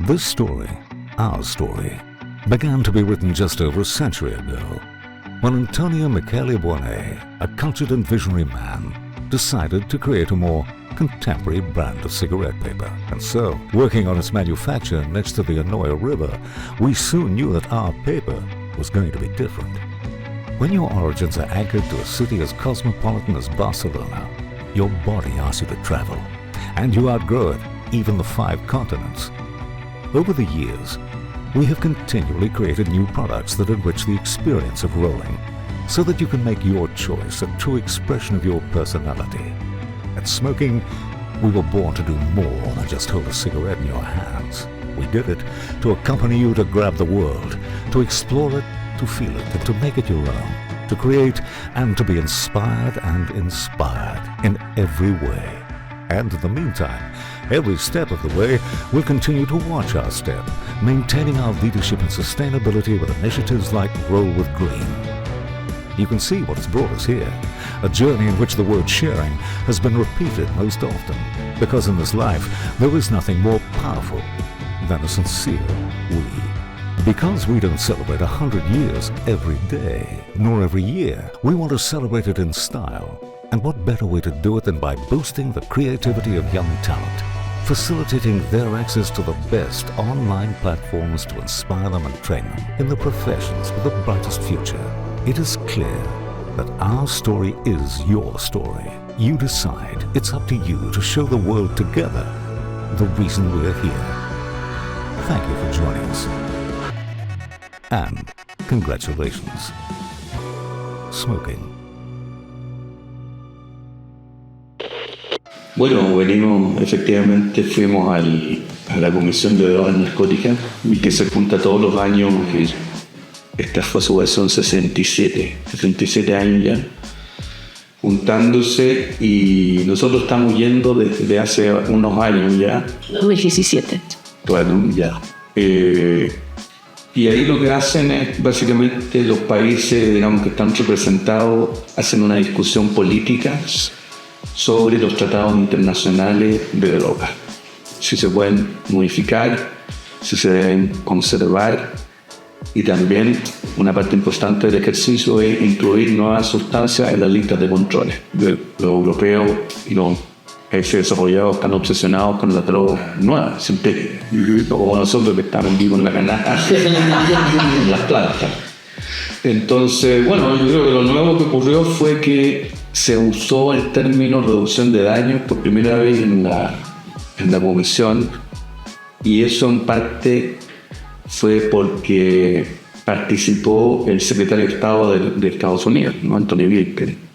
This story, our story, began to be written just over a century ago when Antonio Michele Buonet, a cultured and visionary man, decided to create a more contemporary brand of cigarette paper. And so, working on its manufacture next to the Anoia River, we soon knew that our paper was going to be different. When your origins are anchored to a city as cosmopolitan as Barcelona, your body asks you to travel, and you outgrow it, even the 5 continents. Over the years, we have continually created new products that enrich the experience of rolling, so that you can make your choice a true expression of your personality. At Smoking, we were born to do more than just hold a cigarette in your hands. We did it to accompany you to grab the world, to explore it, to feel it, and to make it your own, to create and to be inspired and inspired in every way. And in the meantime, every step of the way, we'll continue to watch our step, maintaining our leadership in sustainability with initiatives like Roll with Green. You can see what has brought us here, a journey in which the word sharing has been repeated most often, because in this life, there is nothing more powerful than a sincere we. Because we don't celebrate 100 years every day, nor every year, we want to celebrate it in style. And what better way to do it than by boosting the creativity of young talent, facilitating their access to the best online platforms to inspire them and train them in the professions with the brightest future. It is clear that our story is your story. You decide. It's up to you to show the world together the reason we're here. Thank you for joining us. And congratulations. Smoking. Bueno, efectivamente fuimos a la Comisión de Drogas Narcóticas, que se junta todos los años. Esta fue su versión 67 años ya, juntándose, y nosotros estamos yendo desde hace unos años ya. 2017. Bueno, ya. Y ahí lo que hacen es, básicamente, los países, digamos, que están representados, hacen una discusión política sobre los tratados internacionales de drogas, si se pueden modificar, si se deben conservar, y también una parte importante del ejercicio es incluir nuevas sustancias en las listas de controles. Los europeos y los países desarrollados están obsesionados con las drogas nuevas, siempre, como nosotros que estamos vivos en la canasta, en las plantas. Entonces, bueno, yo creo que lo nuevo que ocurrió fue que se usó el término reducción de daños por primera vez en la comisión, y eso en parte fue porque participó el secretario de Estado de Estados Unidos, ¿no? Anthony Blinken.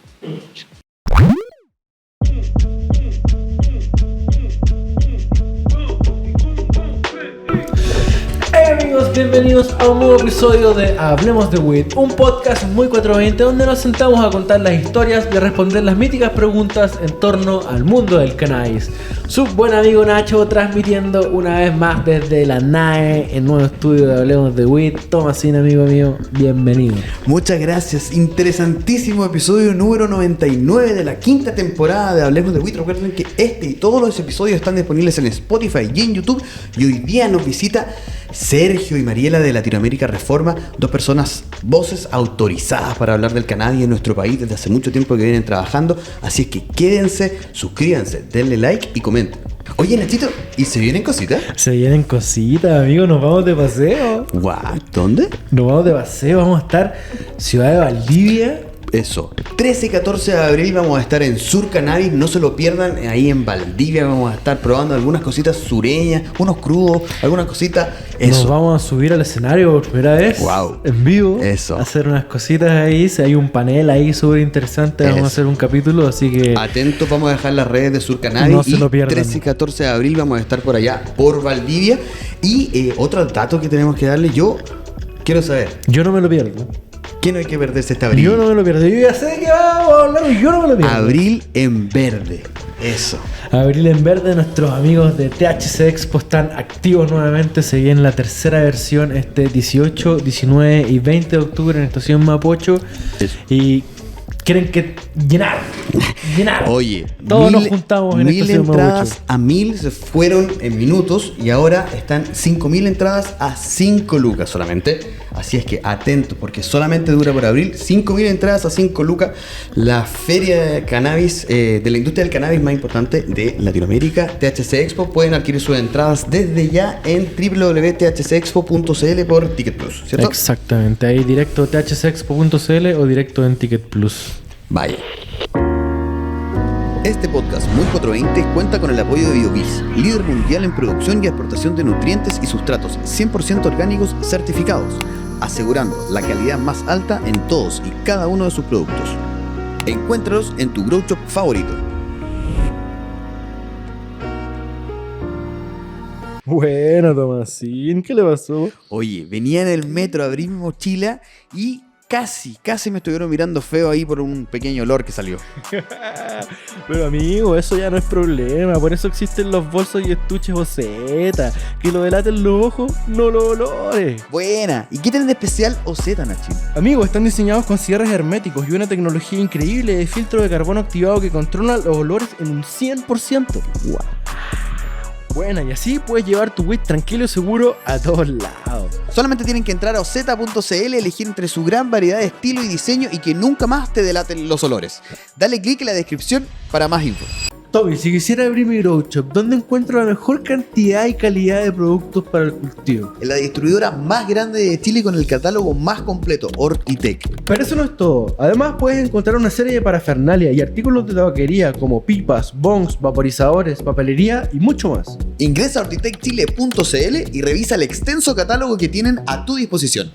Bienvenidos a un nuevo episodio de Hablemos de Weed, un podcast muy 420 donde nos sentamos a contar las historias y a responder las míticas preguntas en torno al mundo del cannabis. Su buen amigo Nacho transmitiendo una vez más desde la NAE, el nuevo estudio de Hablemos de Weed. Tomasín, amigo mío, bienvenido. Muchas gracias, interesantísimo episodio número 99 de la 5ª temporada de Hablemos de Weed. Recuerden que este y todos los episodios están disponibles en Spotify y en YouTube, y hoy día nos visita Sergio y Mariela de Latinoamérica Reforma, 2 personas, voces autorizadas para hablar del cannabis en nuestro país desde hace mucho tiempo que vienen trabajando. Así que quédense, suscríbanse, denle like y comenten. Oye, Nachito, ¿y se vienen cositas? Se vienen cositas, amigo, nos vamos de paseo. Guau, ¿dónde? Nos vamos de paseo, vamos a estar Ciudad de Valdivia. Eso, 13 y 14 de abril vamos a estar en Sur Cannabis, no se lo pierdan, ahí en Valdivia vamos a estar probando algunas cositas sureñas, unos crudos, algunas cositas. Eso. Nos vamos a subir al escenario por primera vez, wow, en vivo, eso, hacer unas cositas ahí, si hay un panel ahí súper interesante, vamos a hacer un capítulo, así que... Atentos, vamos a dejar las redes de Sur Cannabis, no se lo pierdan. 13 y 14 de abril vamos a estar por allá, por Valdivia. Y otro dato que tenemos que darle, yo quiero saber. Yo no me lo pierdo. ¿Qué no hay que perderse este abril? Yo no me lo pierdo. Yo ya sé que vamos a hablar, yo no me lo pierdo. Abril en verde. Eso. Abril en verde, nuestros amigos de THC Expo están activos nuevamente. Se viene la tercera versión este 18, 19 y 20 de octubre en Estación Mapocho. Eso. Y quieren que llenar. Oye, todos nos juntamos en 1000 Estación entradas Mapuche. a 1000 se fueron en minutos y ahora están 5000 entradas a 5 lucas solamente. Así es que atento, porque solamente dura por abril. 5000 entradas a 5 lucas. La feria de cannabis, de la industria del cannabis más importante de Latinoamérica, THC Expo. Pueden adquirir sus entradas desde ya en www.thcexpo.cl por Ticket Plus, ¿cierto? Exactamente, ahí directo thcexpo.cl o directo en Ticket Plus. Vaya. Este podcast Muy 420 cuenta con el apoyo de BioVis, líder mundial en producción y exportación de nutrientes y sustratos 100% orgánicos certificados, asegurando la calidad más alta en todos y cada uno de sus productos. Encuéntralos en tu grow shop favorito. Bueno, Tomasín, ¿qué le pasó? Oye, venía en el metro a abrir mi mochila y casi me estuvieron mirando feo ahí por un pequeño olor que salió. Pero amigo, eso ya no es problema. Por eso existen los bolsos y estuches Ozeta. Que lo delaten los ojos, no los olores. Buena. ¿Y qué tienen de especial Ozeta, Nachín? Amigos, están diseñados con cierres herméticos y una tecnología increíble de filtro de carbono activado que controla los olores en un 100%. ¡Wow! Buena, y así puedes llevar tu weed tranquilo y seguro a todos lados. Solamente tienen que entrar a ozeta.cl, elegir entre su gran variedad de estilo y diseño y que nunca más te delaten los olores. Dale clic en la descripción para más info. Tommy, si quisiera abrir mi grow shop, ¿dónde encuentro la mejor cantidad y calidad de productos para el cultivo? En la distribuidora más grande de Chile con el catálogo más completo, Hortitec. Pero eso no es todo. Además puedes encontrar una serie de parafernalia y artículos de tabaquería como pipas, bongs, vaporizadores, papelería y mucho más. Ingresa a hortitecchile.cl y revisa el extenso catálogo que tienen a tu disposición.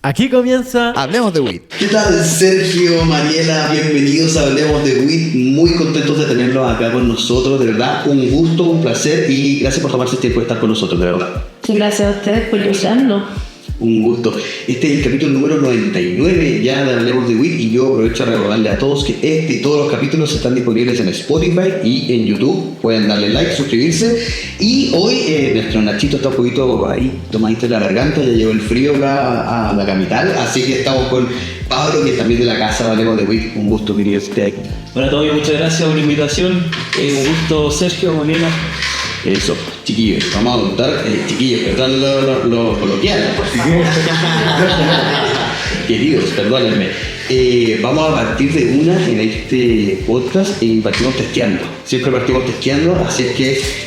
Aquí comienza... Hablemos de Weed. ¿Qué tal, Sergio, Mariela? Bienvenidos a Hablemos de Weed. Muy contentos de tenerlos acá con nosotros. De verdad, un gusto, un placer y gracias por tomarse el tiempo de estar con nosotros, de verdad. Gracias a ustedes por invitarnos. Un gusto. Este es el capítulo número 99 ya de Hablemos de Weed y yo aprovecho a recordarle a todos que este y todos los capítulos están disponibles en Spotify y en YouTube. Pueden darle like, suscribirse. Y hoy nuestro Nachito está un poquito ahí tomadito de la garganta, ya llegó el frío acá a la capital, así que estamos con Pablo, que es también de la casa de Hablemos de Weed. Un gusto, querido, esté aquí. Hola a todos, muchas gracias por la invitación. Un gusto, Sergio, Molina. Eso, chiquillos, vamos a contar, chiquillos, perdón lo coloquial. Queridos, perdónenme. Vamos a partir de una en este podcast y partimos testeando. Siempre partimos testeando, así es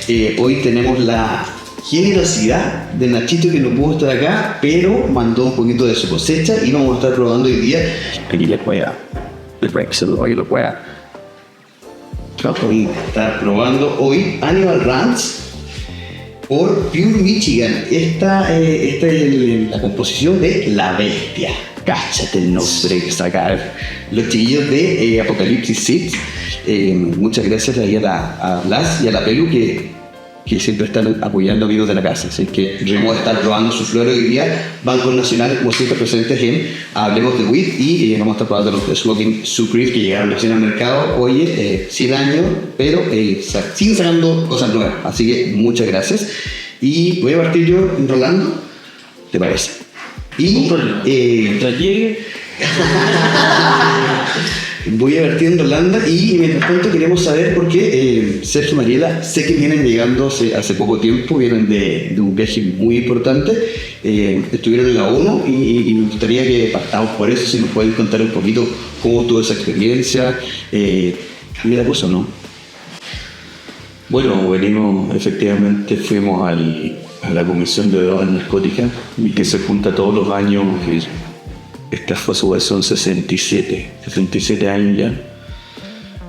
que hoy tenemos la generosidad de Nachito que no pudo estar acá, pero mandó un poquito de su cosecha y vamos a estar probando hoy día. Aquí les voy a... Voy a estar probando hoy Animal Ranch por Pure Michigan. Esta es la composición de La Bestia. Cáchate el nombre que sacar los chiquillos de Apocalypsis Seeds. Muchas gracias ahí a Blas y a la Pelu que siempre están apoyando amigos de la casa. Así que Remo está probando su flor hoy día. Banco Nacional, como siempre, presentes en Hablemos de Weed y vamos a estar probando los de Smoking Sucre que llegaron recién al mercado. Oye, 100 años, pero siguen sacando cosas nuevas. Así que muchas gracias. Y voy a partir yo enrolando, ¿te parece? Y mientras llegue... Voy a vertir en Holanda y mientras tanto queremos saber por qué Sergio y Mariela, sé que vienen llegando hace poco tiempo, vienen de un viaje muy importante, estuvieron en la ONU y me gustaría que partamos por eso, si nos pueden contar un poquito cómo tuvo esa experiencia, cambia la cosa o no. Bueno, efectivamente fuimos a la Comisión de Drogas Narcóticas que se junta todos los años. Esta fue su versión 67 años ya,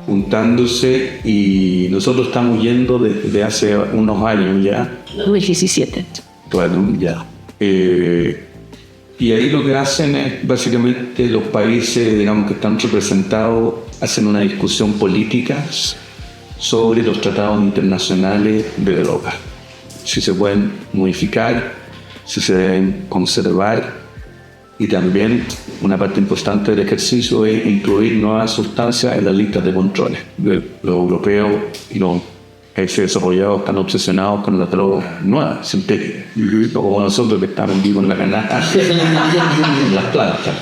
juntándose y nosotros estamos yendo desde hace unos años ya. 17. Bueno, ya. Y ahí lo que hacen es básicamente los países, digamos, que están representados, hacen una discusión política sobre los tratados internacionales de drogas. Si se pueden modificar, si se deben conservar. Y también una parte importante del ejercicio es incluir nuevas sustancias en las listas de controles. Los europeos y los países desarrollados están obsesionados con las drogas nuevas, sintéticas. Como nosotros que estamos vivos en la canasta, en las plantas.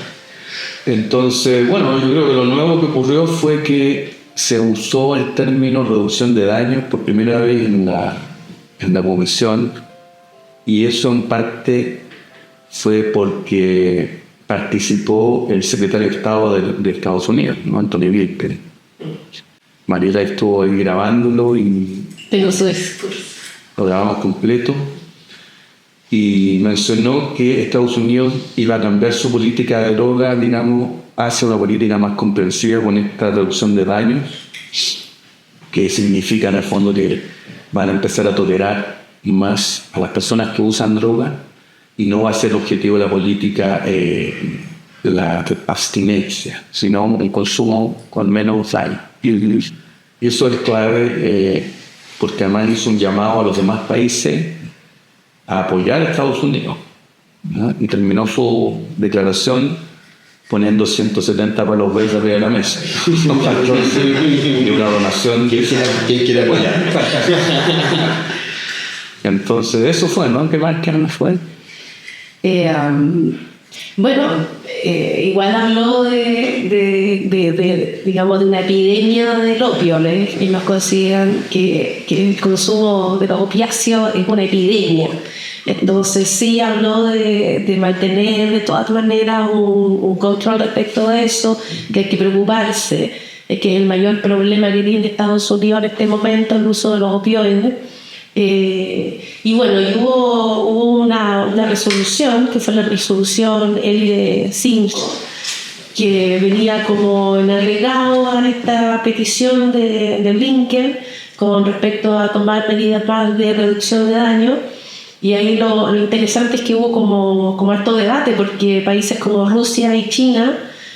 Entonces, bueno, yo creo que lo nuevo que ocurrió fue que se usó el término reducción de daños por primera vez en la comisión, y eso en parte fue porque participó el secretario de Estado de Estados Unidos, ¿no? Anthony Blinken. Mariela estuvo ahí grabándolo y Tengo su discurso. lo grabamos completo, y mencionó que Estados Unidos iba a cambiar su política de droga, digamos, hacia una política más comprensiva con esta reducción de daños, que significa en el fondo que van a empezar a tolerar más a las personas que usan droga, y no va a ser el objetivo de la política la abstinencia, sino un consumo con menos daño. Y eso es clave, porque además hizo un llamado a los demás países a apoyar a Estados Unidos, ¿no? Y terminó su declaración poniendo 170 palos verdes arriba de la mesa y una donación. ¿Quién quiere apoyar? Entonces eso fue, ¿no? ¿Qué más fue? Bueno, igual habló de digamos, de una epidemia del opio, ¿no? Y nos consideran que el consumo de los opiáceos es una epidemia. Entonces sí habló de mantener de todas maneras un control respecto a eso, que hay que preocuparse, que el mayor problema que tiene Estados Unidos en este momento es el uso de los opioides. Y bueno, y hubo una resolución, que fue la resolución L-5, que venía como en agregado a esta petición de Blinken con respecto a tomar medidas más de reducción de daño. Y ahí lo interesante es que hubo como harto debate, porque países como Rusia y China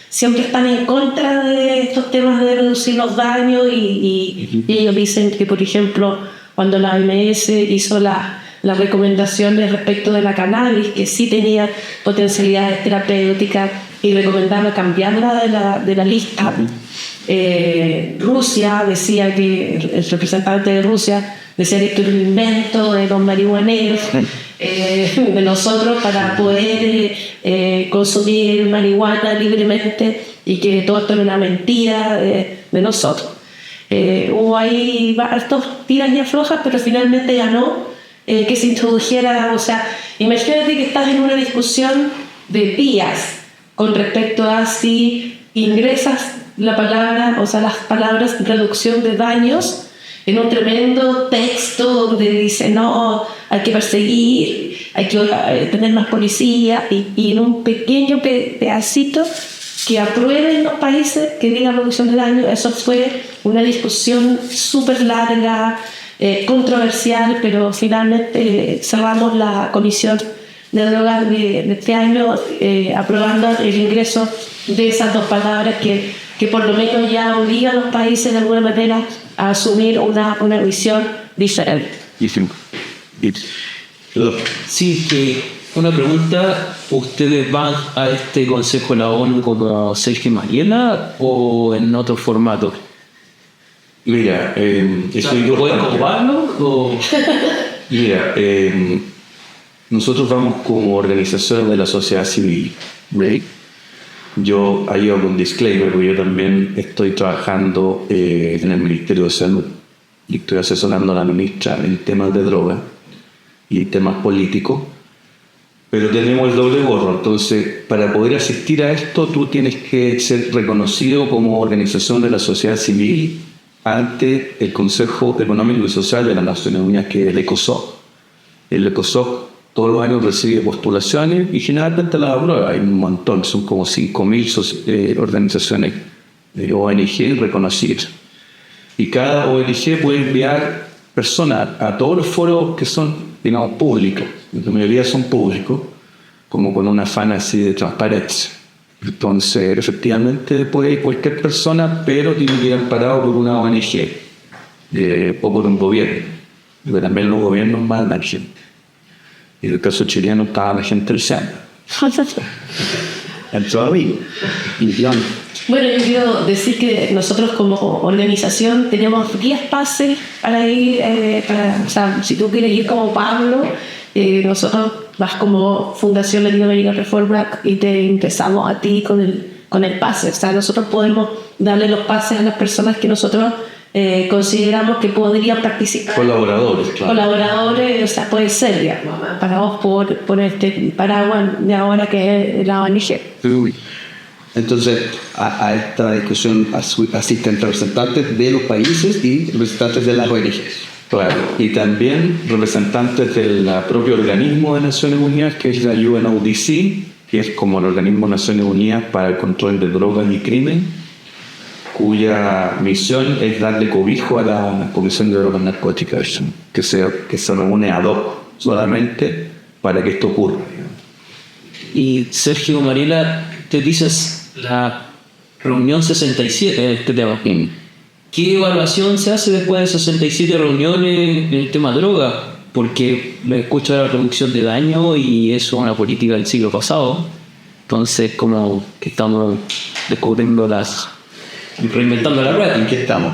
siempre están en contra de estos temas de reducir los daños, y ellos dicen que, por ejemplo, cuando la OMS hizo las recomendaciones respecto de la cannabis, que sí tenía potencialidades terapéuticas, y recomendaba cambiarla de la lista. Rusia decía que, el representante de Rusia decía que esto era un invento de los marihuaneros, de nosotros, para poder consumir marihuana libremente, y que todo esto era una mentira de nosotros. Hubo ahí hartos tiras y aflojas, pero finalmente ganó que se introdujera. O sea, imagínate que estás en una discusión de días con respecto a si ingresas la palabra, o sea, las palabras reducción de daños en un tremendo texto donde dice no, hay que perseguir, hay que tener más policía, y en un pequeño pedacito que aprueben los países que digan reducción de daño. Eso fue una discusión súper larga, controversial, pero finalmente cerramos la comisión de drogas de este año aprobando el ingreso de esas dos palabras que por lo menos ya obliga a los países de alguna manera a asumir una visión diferente. Sí, que una pregunta: ¿ustedes van a este Consejo de la ONU como Sergio Mariela o en otro formato? Mira, ¿pueden ocuparlo? O... Mira, nosotros vamos como organización de la sociedad civil, ¿right? Yo ahí hago un disclaimer, porque yo también estoy trabajando en el Ministerio de Salud y estoy asesorando a la ministra en temas de droga y temas políticos, pero tenemos el doble gorro. Entonces, para poder asistir a esto, tú tienes que ser reconocido como organización de la sociedad civil ante el Consejo Económico y Social de las Naciones Unidas, que es el ECOSOC. El ECOSOC todos los años recibe postulaciones y generalmente las aprueba. Hay un montón, son como 5.000 organizaciones de ONG reconocidas. Y cada ONG puede enviar personas a todos los foros que son, digamos, públicos. La mayoría son públicos, como con un afán así de transparencia. Entonces, efectivamente, puede ir cualquier persona, pero tiene que ir amparado por una ONG o por un gobierno. Porque también los gobiernos mandan gente. Y en el caso chileno estaba la gente del SEM. Entró amigo. Bueno, yo quiero decir que nosotros como organización tenemos 10 pases para ir, o sea, si tú quieres ir como Pablo, nosotros vas como Fundación Latinoamérica Reforma y te empezamos a ti con con el pase. O sea, nosotros podemos darle los pases a las personas que nosotros consideramos que podrían participar. Colaboradores, claro. Colaboradores, o sea, puede ser, digamos, parados por este paraguas de ahora que es la ONG. Uy. Entonces, a esta discusión asisten representantes de los países y representantes de las ONGs. Claro. Y también representantes del propio organismo de Naciones Unidas, que es la UNODC, que es como el organismo de Naciones Unidas para el control de drogas y crimen, cuya misión es darle cobijo a la Comisión de Drogas Narcóticas, que se reúne ad hoc solamente para que esto ocurra. Y Sergio, Mariela, te dices la reunión 67 de este tema. ¿Qué evaluación se hace después de 67 reuniones en el tema droga? Porque me escucho la reducción de daño y eso es una política del siglo pasado. Entonces, como que estamos descubriendo reinventando la rueda. ¿En qué estamos?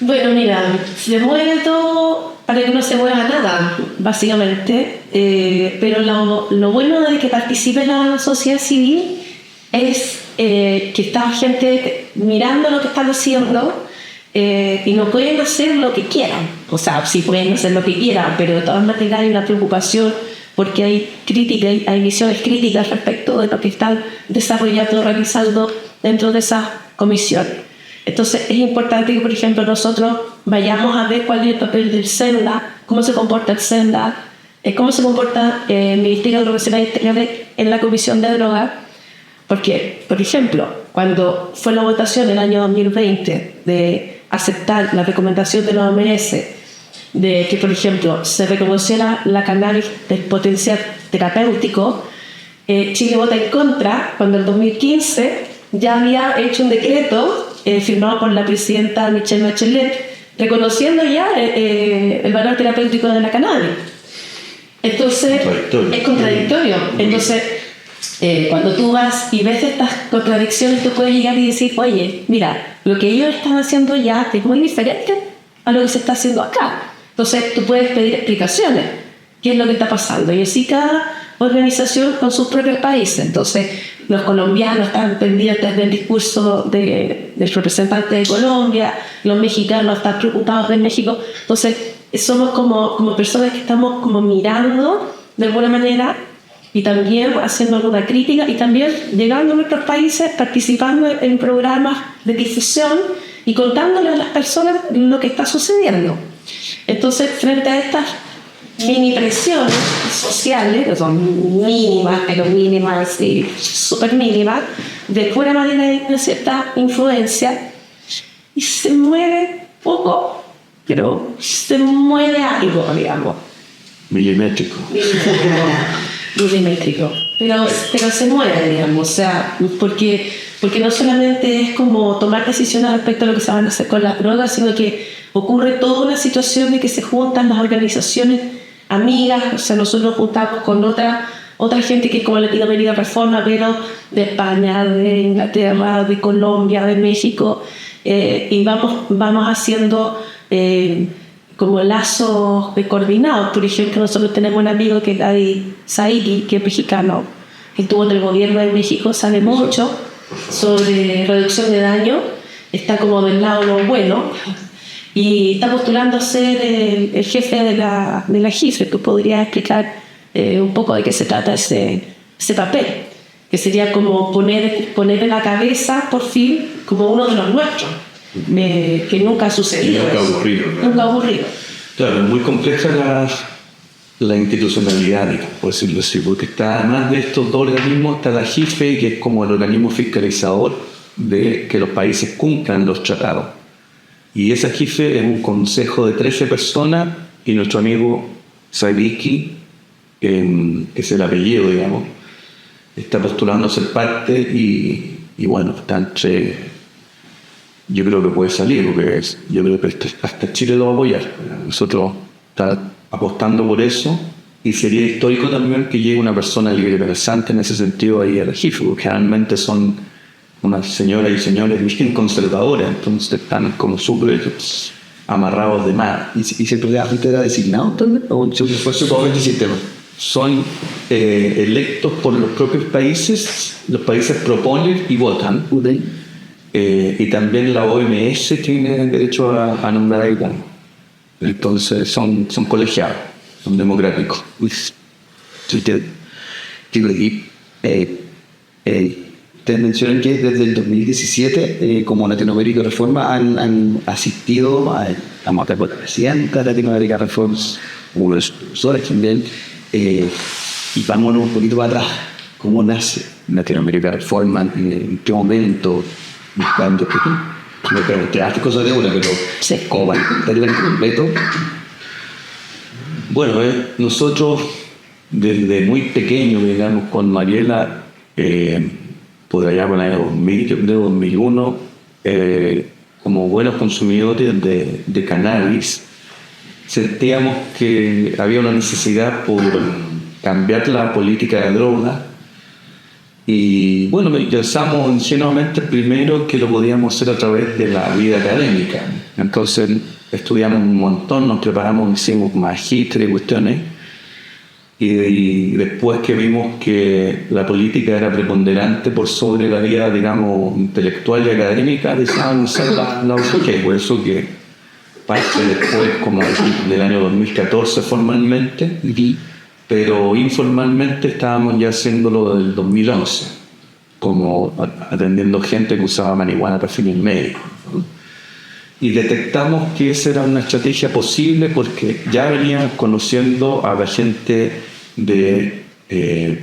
Bueno, mira, se mueve todo para que no se mueva nada, básicamente. Pero lo bueno de que participe la sociedad civil es que está gente mirando lo que están haciendo y no pueden hacer lo que quieran. O sea, sí pueden hacer lo que quieran, pero de todas maneras hay una preocupación porque hay crítica, hay visiones críticas respecto de lo que están desarrollando, realizando dentro de esa comisión. Entonces es importante que, por ejemplo, nosotros vayamos a ver cuál es el papel del SENDA, cómo se comporta el SENDA, cómo se comporta el Ministerio de Relaciones Exteriores en la Comisión de Drogas. Porque, por ejemplo, cuando fue la votación en el año 2020 de aceptar la recomendación de la OMS de que, por ejemplo, se reconociera la cannabis del potencial terapéutico, Chile vota en contra cuando en 2015 ya había hecho un decreto firmado por la presidenta Michelle Bachelet reconociendo ya el valor terapéutico de la cannabis. Entonces, es contradictorio. Entonces, cuando tú vas y ves estas contradicciones, tú puedes llegar y decir, oye, mira, lo que ellos están haciendo ya es muy diferente a lo que se está haciendo acá. Entonces, tú puedes pedir explicaciones, qué es lo que está pasando. Y así cada organización con sus propios países. Entonces, los colombianos están pendientes del discurso del representante de Colombia, los mexicanos están preocupados de México. Entonces, somos como personas que estamos como mirando de alguna manera y también haciendo alguna crítica y también llegando a nuestros países, participando en programas de difusión y contándole a las personas lo que está sucediendo. Entonces, frente a estas mini presiones sociales, que son mínimas, pero mínimas y súper mínimas, de alguna manera hay una cierta influencia y se mueve poco, pero se mueve algo, digamos. Milimétrico. Milimétrico. Pero se mueve, digamos, o sea, porque no solamente es como tomar decisiones respecto a lo que se van a hacer con las drogas, sino que ocurre toda una situación de que se juntan las organizaciones amigas, o sea, nosotros nos juntamos con otra gente que es como Latinoamérica Reforma, pero de España, de Inglaterra, de Colombia, de México, y vamos haciendo como lazos coordinados. Por ejemplo, nosotros tenemos un amigo que es David Saidi, que es mexicano, que estuvo en el gobierno de México, sabe mucho sobre reducción de daño, está como del lado lo bueno, y está postulando a ser el jefe de la GIFRE. ¿Tú podrías explicar un poco de qué se trata ese papel? Que sería como poner en la cabeza, por fin, como uno de los nuestros, que nunca ha sucedido. Nunca ha ocurrido. Claro, es muy compleja la institucionalidad, por decirlo así, porque está, además de estos dos organismos, está la GIFE, que es como el organismo fiscalizador de que los países cumplan los tratados. Y esa GIFE es un consejo de 13 personas y nuestro amigo Saibiki, que es el apellido, digamos, está postulando a ser parte y bueno, está entre... Yo creo que puede salir, porque yo creo que hasta Chile lo va a apoyar. Nosotros estamos apostando por eso y sería histórico también que llegue una persona liberalizante en ese sentido ahí a la GIFE, porque generalmente son unas señoras y señores bien conservadoras, entonces están como súper amarrados de más. ¿Y si el presidente era designado también? ¿O fue su sistema? Son electos por los propios países. Los países proponen y votan. Y también la OMS tiene derecho a nombrar a Irán. Entonces son colegiados, son democráticos. Ustedes mencionan que desde el 2017, como Latinoamérica Reforma, han asistido a la presidenta de Latinoamérica Reforma, como los profesores también, y vámonos un poquito para atrás. ¿Cómo nace Latinoamérica Reforma? ¿En qué momento? Buscando me preguntaste cosas de una, pero Sí. ¿cómo va a estar completo? Bueno, nosotros desde muy pequeños, digamos, con Mariela, por allá por el año 2000, yo creo 2001, como buenos consumidores de cannabis, sentíamos que había una necesidad por cambiar la política de drogas. Y bueno, pensamos ingenuamente primero que lo podíamos hacer a través de la vida académica. Entonces estudiamos un montón, nos preparamos, hicimos magíster y cuestiones. Y después que vimos que la política era preponderante por sobre la vida, digamos, intelectual y académica, decidimos hacer la UCG. Por eso que parte después, como del año 2014 formalmente, pero informalmente estábamos ya haciéndolo del 2011, como atendiendo gente que usaba marihuana para fines médicos. Y detectamos que esa era una estrategia posible porque ya veníamos conociendo a la gente de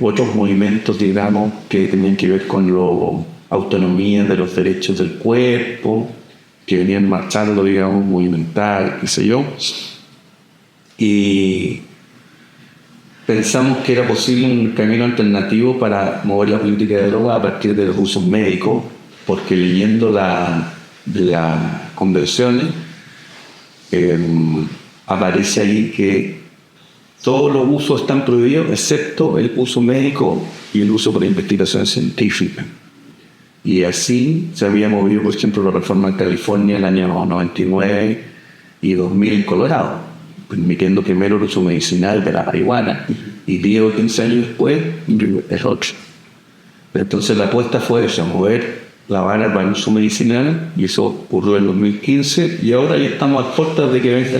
otros movimientos, digamos, que tenían que ver con la autonomía de los derechos del cuerpo, que venían marchando, digamos, movimental, qué sé yo. Y pensamos que era posible un camino alternativo para mover la política de droga a partir de los usos médicos, porque leyendo las convenciones aparece ahí que todos los usos están prohibidos excepto el uso médico y el uso por investigación científica. Y así se había movido, por ejemplo, la reforma en California en el año 99 y 2000 en Colorado, permitiendo primero el uso medicinal de la marihuana y 10 o 15 años después es otro. Entonces la apuesta fue eso, mover la vara para el uso medicinal, y eso ocurrió en 2015 y ahora ya estamos a puertas de que venga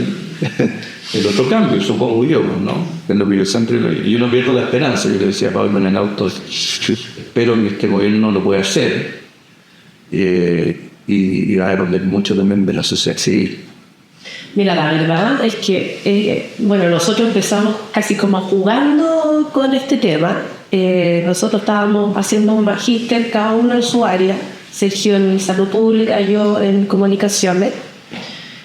el otro cambio, supongo yo, ¿no? Es lo que yo siempre yo no pierdo la esperanza. Yo le decía a Pablo en el auto, espero que este gobierno lo pueda hacer, y va a depender mucho también de la sociedad civil. Mira, la verdad es que, bueno, nosotros empezamos casi como jugando con este tema. Nosotros estábamos haciendo un magíster, cada uno en su área, Sergio en salud pública, yo en comunicaciones,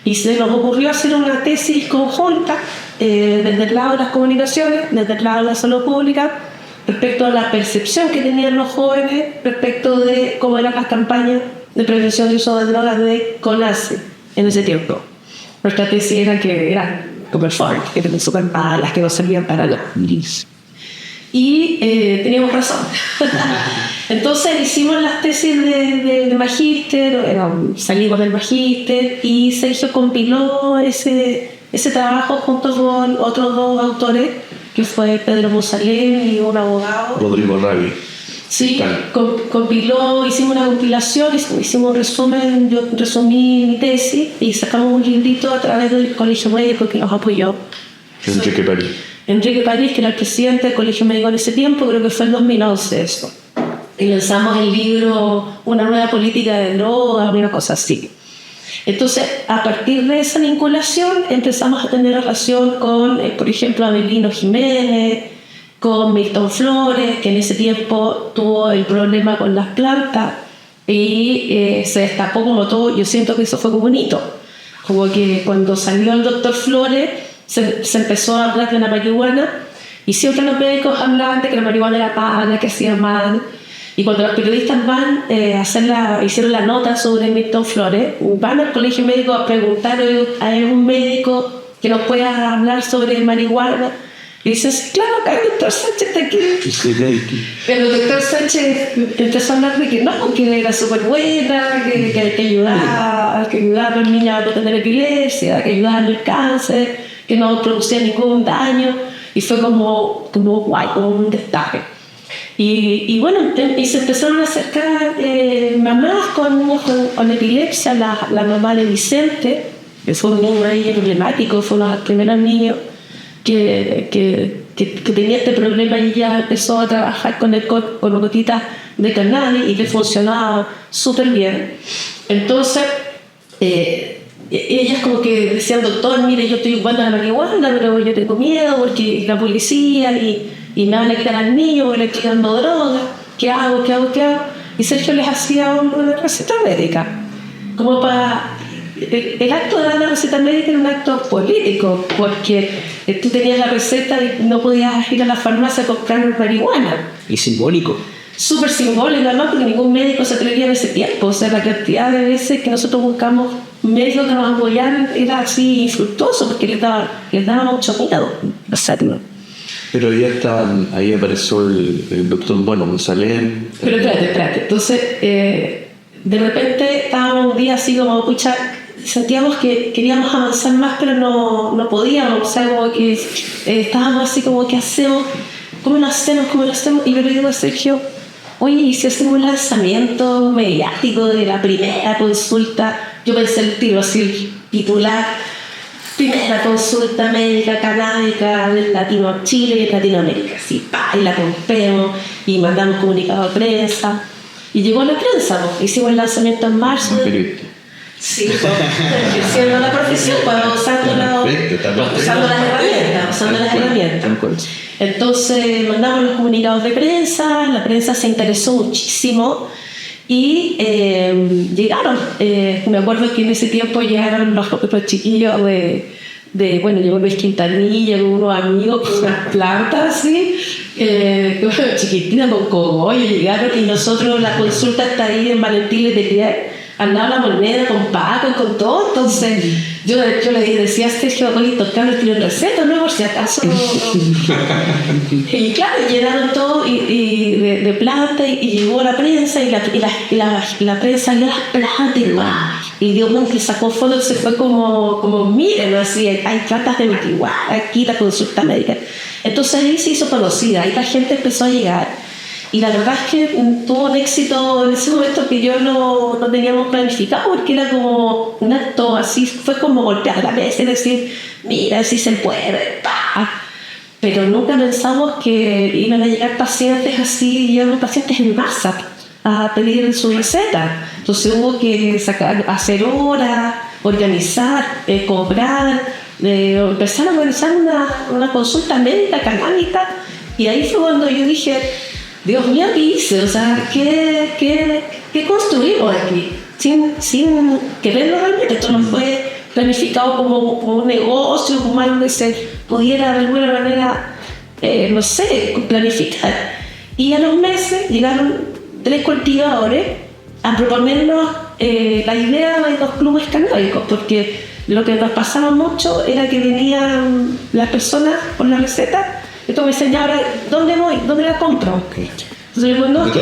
y se nos ocurrió hacer una tesis conjunta desde el lado de las comunicaciones, desde el lado de la salud pública, respecto a la percepción que tenían los jóvenes respecto de cómo eran las campañas de prevención de uso de drogas de CONACYT en ese tiempo. Nuestra tesis era que eran super fuertes, que eran super malas, que no servían para nada. Y teníamos razón. Entonces hicimos las tesis de magíster, salimos del magíster, y Sergio compiló ese trabajo junto con otros dos autores, que fue Pedro Musalem y un abogado. Rodrigo Ravi. Sí, compiló, hicimos una compilación, hicimos un resumen, yo resumí mi tesis y sacamos un librito a través del Colegio Médico que nos apoyó. Enrique París. Enrique París, que era el presidente del Colegio Médico en ese tiempo, creo que fue en 2011 eso. Y lanzamos el libro Una nueva política de drogas, una cosa así. Entonces, a partir de esa vinculación, empezamos a tener relación con, por ejemplo, Abelino Jiménez, con Milton Flores, que en ese tiempo tuvo el problema con las plantas y se destapó como todo. Yo siento que eso fue como un hito. Como que cuando salió el doctor Flores, se empezó a hablar de la marihuana, y siempre los médicos hablaban de que la marihuana era mala, que hacía mal. Y cuando los periodistas van hicieron la nota sobre Milton Flores, van al colegio médico a preguntar a un médico que nos pueda hablar sobre marihuana. Y dices, claro, acá el doctor Sánchez está aquí. Pero el doctor Sánchez empezó a hablar de que no, que era súper buena, que ayudaba a los niños a no tener epilepsia, que ayudaba al cáncer, que no producía ningún daño. y fue como guay, como un destape. Y bueno, y se empezaron a acercar mamás con epilepsia, la mamá de Vicente, que fue un niño ahí emblemático, fue uno de los primeros niños que tenía este problema, y ya empezó a trabajar con gotitas de cannabis y le funcionaba súper bien. Entonces ellas como que decían: doctor, mire, yo estoy ocupando la marihuana, pero yo tengo miedo porque la policía y me van a quitar al niño porque le estoy dando droga, ¿qué hago? Y Sergio les hacía una receta médica, como para... El acto de dar la receta médica era un acto político, porque tú tenías la receta y no podías ir a la farmacia a comprar marihuana. Y simbólico. Súper simbólico, además, porque ningún médico se atrevía en ese tiempo. O sea, la cantidad de veces que nosotros buscamos médicos que nos apoyaran era así infructuoso, porque les daba mucho miedo hacerlo. Pero ya estaban, ahí apareció el doctor González. Pero espérate. Entonces, de repente estábamos un día así como, pucha, sentíamos que queríamos avanzar más, pero no podíamos. O sea, como que estábamos así como, ¿qué hacemos? ¿Cómo lo hacemos? Y yo le digo a Sergio: oye, ¿y si hacemos un lanzamiento mediático de la primera consulta? Yo pensé el tiro así, titular: primera consulta médica canábica del Chile y Latinoamérica. Así, y la rompemos y mandamos comunicado a prensa. Y llegó la prensa, ¿no? Hicimos el lanzamiento en marzo. Sí, ejerciendo la profesión, usando las herramientas. Entonces mandamos los comunicados de prensa, la prensa se interesó muchísimo y llegaron. Me acuerdo que en ese tiempo llegaron los chiquillos bueno, llegó Luis Quintanilla, llegó unos amigos con unas plantas así, chiquitinas con cogollo, llegaron, y nosotros, la consulta está ahí en Valentín Letelier, andaba la moneda con Paco y con todo. Entonces yo le decía a Sergio: oye, doctor, no tiene receta, ¿no? Por si acaso. Y claro, llenaron todo de planta, y llegó la prensa, y la prensa vio las plantas y dio que sacó fotos, se fue como miren, así, hay plantas de marihuana, aquí la consulta médica. Entonces ahí se hizo conocida, ahí la gente empezó a llegar. Y la verdad es que tuvo un éxito en ese momento que yo no teníamos planificado, porque era como un acto así, fue como golpear la mesa y decir: mira, si se puede, pero nunca pensamos que iban a llegar pacientes así, llegaron pacientes en masa a pedir su receta. Entonces hubo que hacer horas, organizar, cobrar, empezar a organizar una consulta médica canábica. Y ahí fue cuando yo dije: Dios mío, ¿qué hice? O sea, ¿qué construimos aquí? Sin quererlo realmente. Esto no fue planificado como un negocio, como algo que se pudiera de alguna manera, planificar. Y a los meses llegaron 3 cultivadores a proponernos la idea de los clubes canábicos, porque lo que nos pasaba mucho era que venían las personas con la receta. Esto me decían: ahora, ¿dónde voy? ¿Dónde la compro? Entonces yo digo: no, que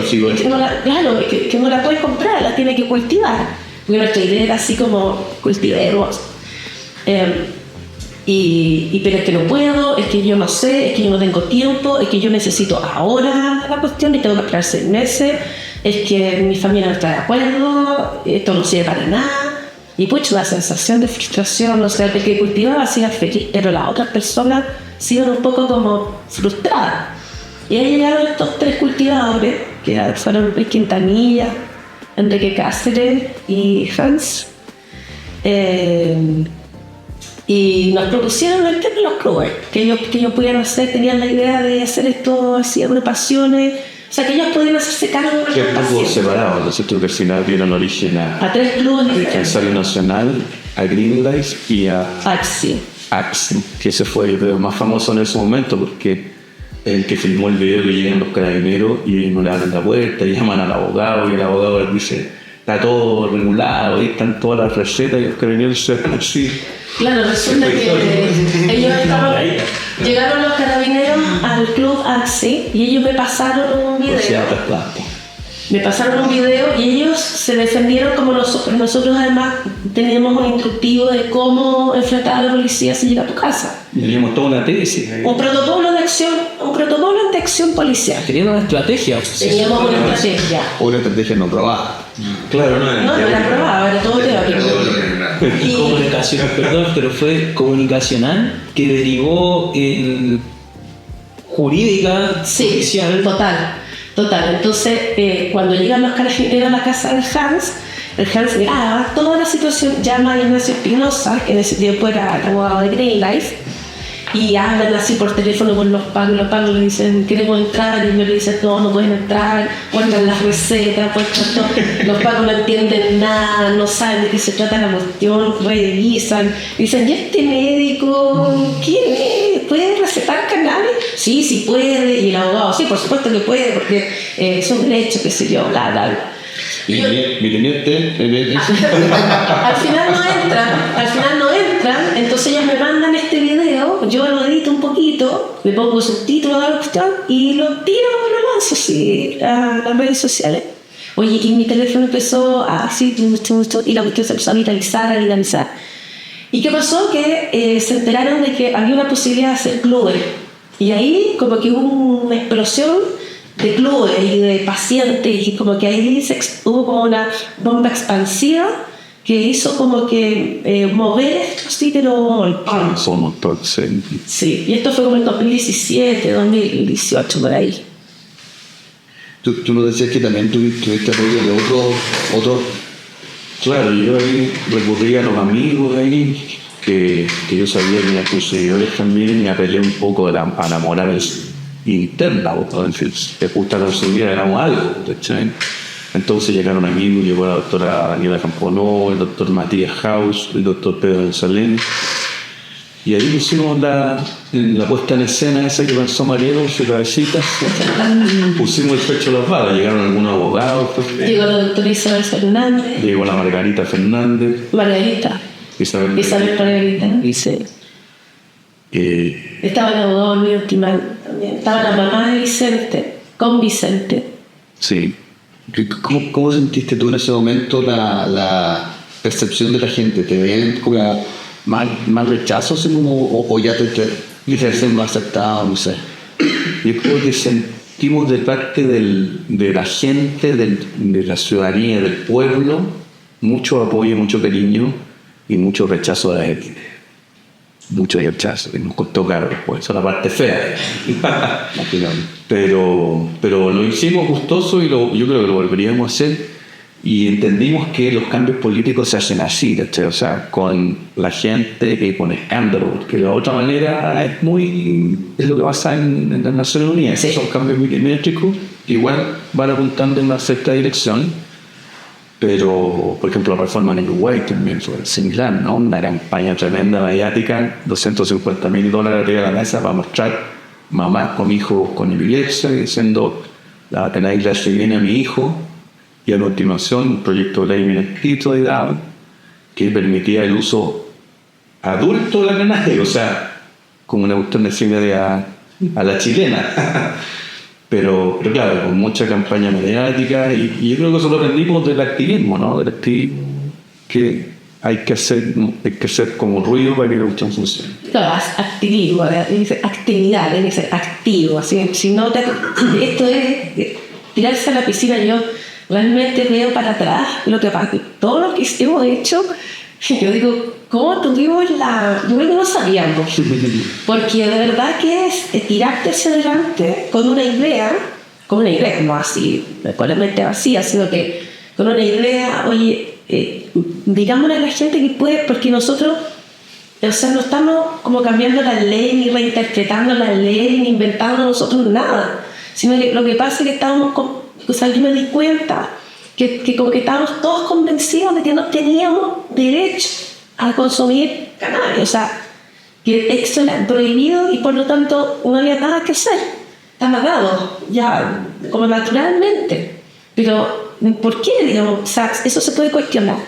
no la puedes comprar, la tienes que cultivar. Porque nuestra idea era así como cultiveros. Pero es que no puedo, es que yo no sé, es que yo no tengo tiempo, es que yo necesito ahora la cuestión y tengo que esperar 6 meses, es que mi familia no está de acuerdo, esto no sirve para nada. Y pues la sensación de frustración, o sea, de que cultivaba hacía feliz, pero las otras personas se iban un poco como frustradas. Y ahí llegaron estos 3 cultivadores, que fueron Luis Quintanilla, Enrique Cáceres y Hans. Y nos propusieron el tema de los clubes, que ellos pudieran hacer, tenían la idea de hacer esto así, agrupaciones, o sea, que ellos podían hacerse cargo de que estuvo separado, nosotros que al final dieron origen a 3 clubes al Defensorio Nacional, a Greenlight y a Axi, que ese fue el más famoso en ese momento, porque el que filmó el video, que llegan los carabineros y no le abren la puerta y llaman al abogado, y el abogado les dice: está todo regulado, ahí están todas las recetas, y los carabineros se ven así. Claro, resulta que llegaron los carabineros al club Axi y ellos me pasaron un video. Me pasaron un video y ellos se defendieron como nosotros. Nosotros además teníamos un instructivo de cómo enfrentar a la policía si llega a tu casa. Teníamos toda una tesis. Un protocolo de acción policial. Teníamos una estrategia. Teníamos una estrategia. Una estrategia no probada. Claro, No era probado, era todo teórico. Y comunicación, perdón, pero fue comunicacional que derivó en jurídica, Sí, judicial. total. Entonces, cuando llegan los carabineros a la casa del Hans, el Hans graba toda la situación, llama a Ignacio Espinosa, que en ese tiempo era el abogado de Green Life, y hablan así por teléfono con los pagos le dicen, queremos entrar, y ellos le dicen, no pueden entrar, cuentan las recetas, los pagos no entienden nada, no saben de qué se trata la cuestión, revisan, dicen, ¿y este médico quién es? ¿Puede recetar cannabis? Sí puede, y el abogado, sí, por supuesto que puede, porque es un derecho, qué sé yo, bla, bla, bla. Mi teniente, Al final no entran, entonces ellos me mandan este video, yo lo edito un poquito, le pongo subtítulos a la cuestión y lo tiro, lo lanzo así a las redes sociales. Oye, y mi teléfono empezó así, y la cuestión se empezó a viralizar. ¿Y qué pasó? Que se enteraron de que había una posibilidad de hacer clubes. Y ahí como que hubo una explosión de clubes y de pacientes, y como que ahí hubo como una bomba expansiva que hizo como que mover esto así, pero Somos todos. sí, y esto fue como en 2017, 2018, por ahí. tú nos decías que también tuviste apoyo de otros. Claro, yo ahí recurrí a los amigos de ahí, que yo sabía que eran tus seguidores también, y apelé un poco a enamorar interna, que justo la subida éramos algo, ¿cachai? Entonces llegaron amigos, llegó la doctora Daniela Camponó, el doctor Matías Haus, el doctor Pedro González, y ahí pusimos la puesta en escena esa que pensó Mariano, su cabecita, pusimos el pecho a las balas, llegaron algunos abogados, Llegó la doctora Isabel Fernández, llegó la Margarita Fernández, Isabel Margarita, dice. Estaba el abogado Luis Ultimán también, estaba la mamá de Vicente, con Vicente. Sí. ¿Cómo sentiste tú en ese momento la percepción de la gente? ¿Te veían como más rechazo o ya te ser más aceptado? No sé. Yo creo que sentimos de parte de la gente, de la ciudadanía, del pueblo, mucho apoyo, mucho cariño y mucho rechazo de la gente. Mucho rechazo, que nos costó caro después, esa es la parte fea. pero lo hicimos gustoso y yo creo que lo volveríamos a hacer, y entendimos que los cambios políticos se hacen así, ¿cachai? O sea, con la gente y con escándalos, que de otra manera es lo que pasa en las Naciones Unidas. Sí. Son cambios milimétricos, igual van apuntando en una cierta dirección. Pero, por ejemplo, la reforma en Uruguay también fue similar, ¿no? Una campaña tremenda mediática, $250,000 arriba de la mesa para mostrar mamás con hijos con epilepsia, diciendo, la vacunación se viene a mi hijo, y a continuación un proyecto de ley ministro de edad que permitía el uso adulto de la cannabis, o sea, como una cuestión de similar a la chilena. Pero claro, con mucha campaña mediática, y yo creo que eso lo aprendimos del activismo, ¿no? Del activismo, que hay que hacer como ruido para que la cuestión funcione. Claro, activismo, dice actividad, debe ser activo, así, si no esto es tirarse a la piscina. Yo realmente veo para atrás todo lo que hemos hecho. Yo digo, ¿cómo tuvimos yo creo que no sabíamos, porque de verdad que es tirarte hacia adelante con una idea, no así, con la mente vacía, sino que con una idea, oye, digámosle a la gente que puede, porque nosotros, o sea, no estamos como cambiando la ley, ni reinterpretando la ley, ni inventando nosotros nada, sino que lo que pasa es que yo me di cuenta que como que estábamos todos convencidos de que no teníamos derecho a consumir cannabis, o sea, que esto era prohibido y por lo tanto no había nada que hacer, estaba dado ya como naturalmente. Pero ¿por qué? Digamos, o sea, eso se puede cuestionar,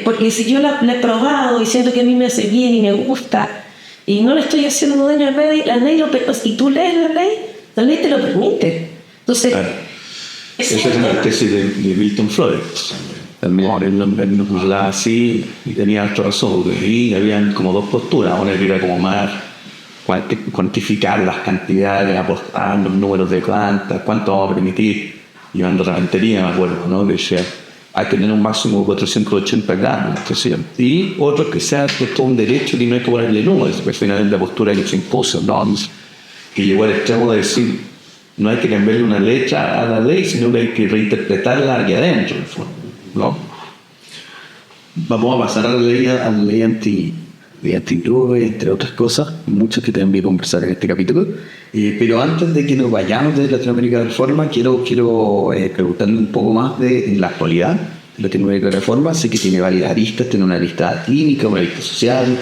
porque si yo la he probado y siento que a mí me hace bien y me gusta y no le estoy haciendo daño a la ley, y tú lees la ley te lo permite. Entonces, Esa es la tesis de Milton Flores. Él hablaba así y tenía harto razón, porque ahí habían como dos posturas. Una que era como más cuantificar las cantidades, apostar los números de plantas, cuánto vamos a permitir, llevando la rentería, me acuerdo, ¿no? Decía, hay que tener un máximo de 480 gramos, qué sé yo. Y otros que sea todo un derecho y no hay que ponerle números, porque finalmente la postura que se impuso, ¿no? Y llegó al extremo de decir, no hay que cambiarle una letra a la ley, sino que hay que reinterpretarla aquí adentro, ¿no? Vamos a pasar a la ley antidroga, entre otras cosas, muchas que también voy a conversar en este capítulo. Pero antes de que nos vayamos de Latinoamérica de Reforma, quiero preguntarle un poco más de la actualidad de Latinoamérica de Reforma. Sé que tiene varias aristas, tiene una lista clínica, una lista social,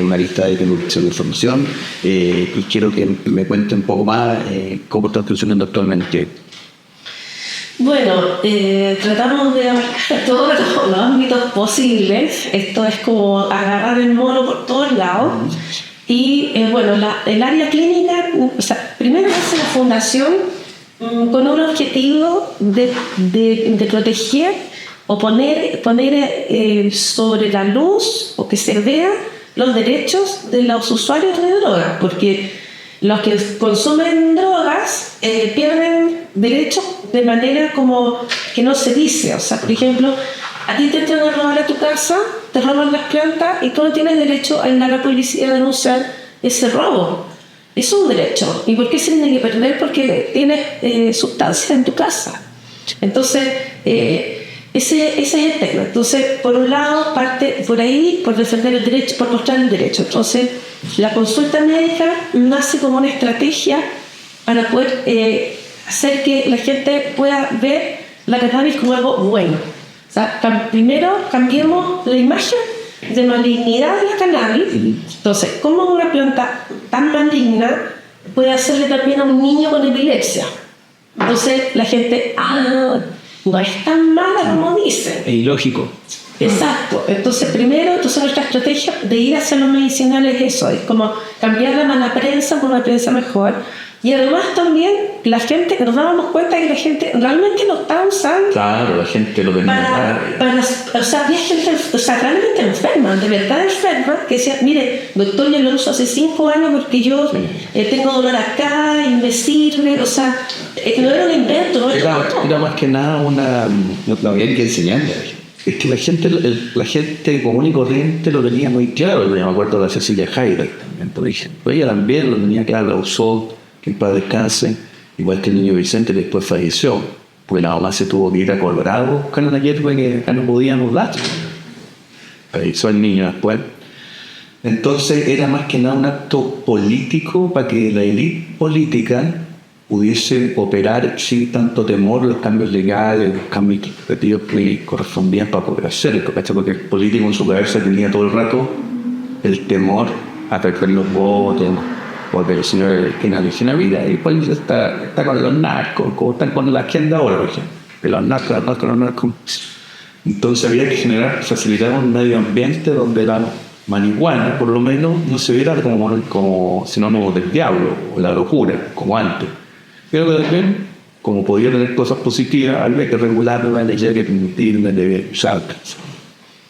una lista de divulgación de información, y quiero que me cuente un poco más cómo está funcionando actualmente. Bueno, tratamos de abarcar todos los ámbitos posibles. Esto es como agarrar el mono por todos lados. Y bueno, el área clínica, o sea, primero hace la fundación con un objetivo de proteger o poner sobre la luz o que se vean los derechos de los usuarios de drogas, porque los que consumen drogas pierden derechos de manera como que no se dice. O sea, por ejemplo, a ti te entran a robar a tu casa, te roban las plantas y tú no tienes derecho a ir a la policía a denunciar ese robo. Es un derecho. ¿Y por qué se tiene que perder? Porque tienes sustancias en tu casa. Entonces, ese es el tema. Entonces, por un lado, parte por ahí, por defender el derecho, por mostrar el derecho. Entonces, la consulta médica nace como una estrategia para poder hacer que la gente pueda ver la cannabis como algo bueno. O sea, primero cambiemos la imagen de malignidad de la cannabis. Entonces, ¿cómo una planta tan maligna puede hacerle también a un niño con epilepsia? Entonces, la gente, no es tan mala como dicen. Es ilógico. Exacto. Entonces, primero, nuestra estrategia de ir hacia los medicinales es eso, es como cambiar la mala prensa por una prensa mejor. Y además también nos dábamos cuenta que la gente realmente lo está usando. Claro, la gente lo tenía. O sea, había gente, realmente enferma, de verdad enferma, que decía, mire, doctor, yo lo uso hace 5 años porque yo tengo dolor acá y me sirve. O sea, no era un invento, ¿no? Era más que nada No había que enseñarle. Es que la gente común y corriente lo tenía muy claro. Yo me acuerdo de Cecilia Hayder también. Ella también lo tenía claro, lo usó, que en paz descanse, igual que el niño Vicente después falleció, porque la mamá se tuvo que ir a Colorado buscando una hierba que no podían usar. Falleció el niño después. Entonces era más que nada un acto político para que la élite política pudiese operar sin tanto temor los cambios legales, los cambios legislativos que correspondían para poder hacer, porque el político en su cabeza tenía todo el rato el temor a perder los votos, porque el señor tiene la vida y pues está con los narcos, como están con la agenda ahora, por ejemplo, los narcos. Entonces había que facilitar un medio ambiente donde la marihuana, por lo menos, no se viera como sinónimo del diablo o la locura, como antes. Pero que también, como podía tener cosas positivas, había que regularla, había que permitirla, de usar.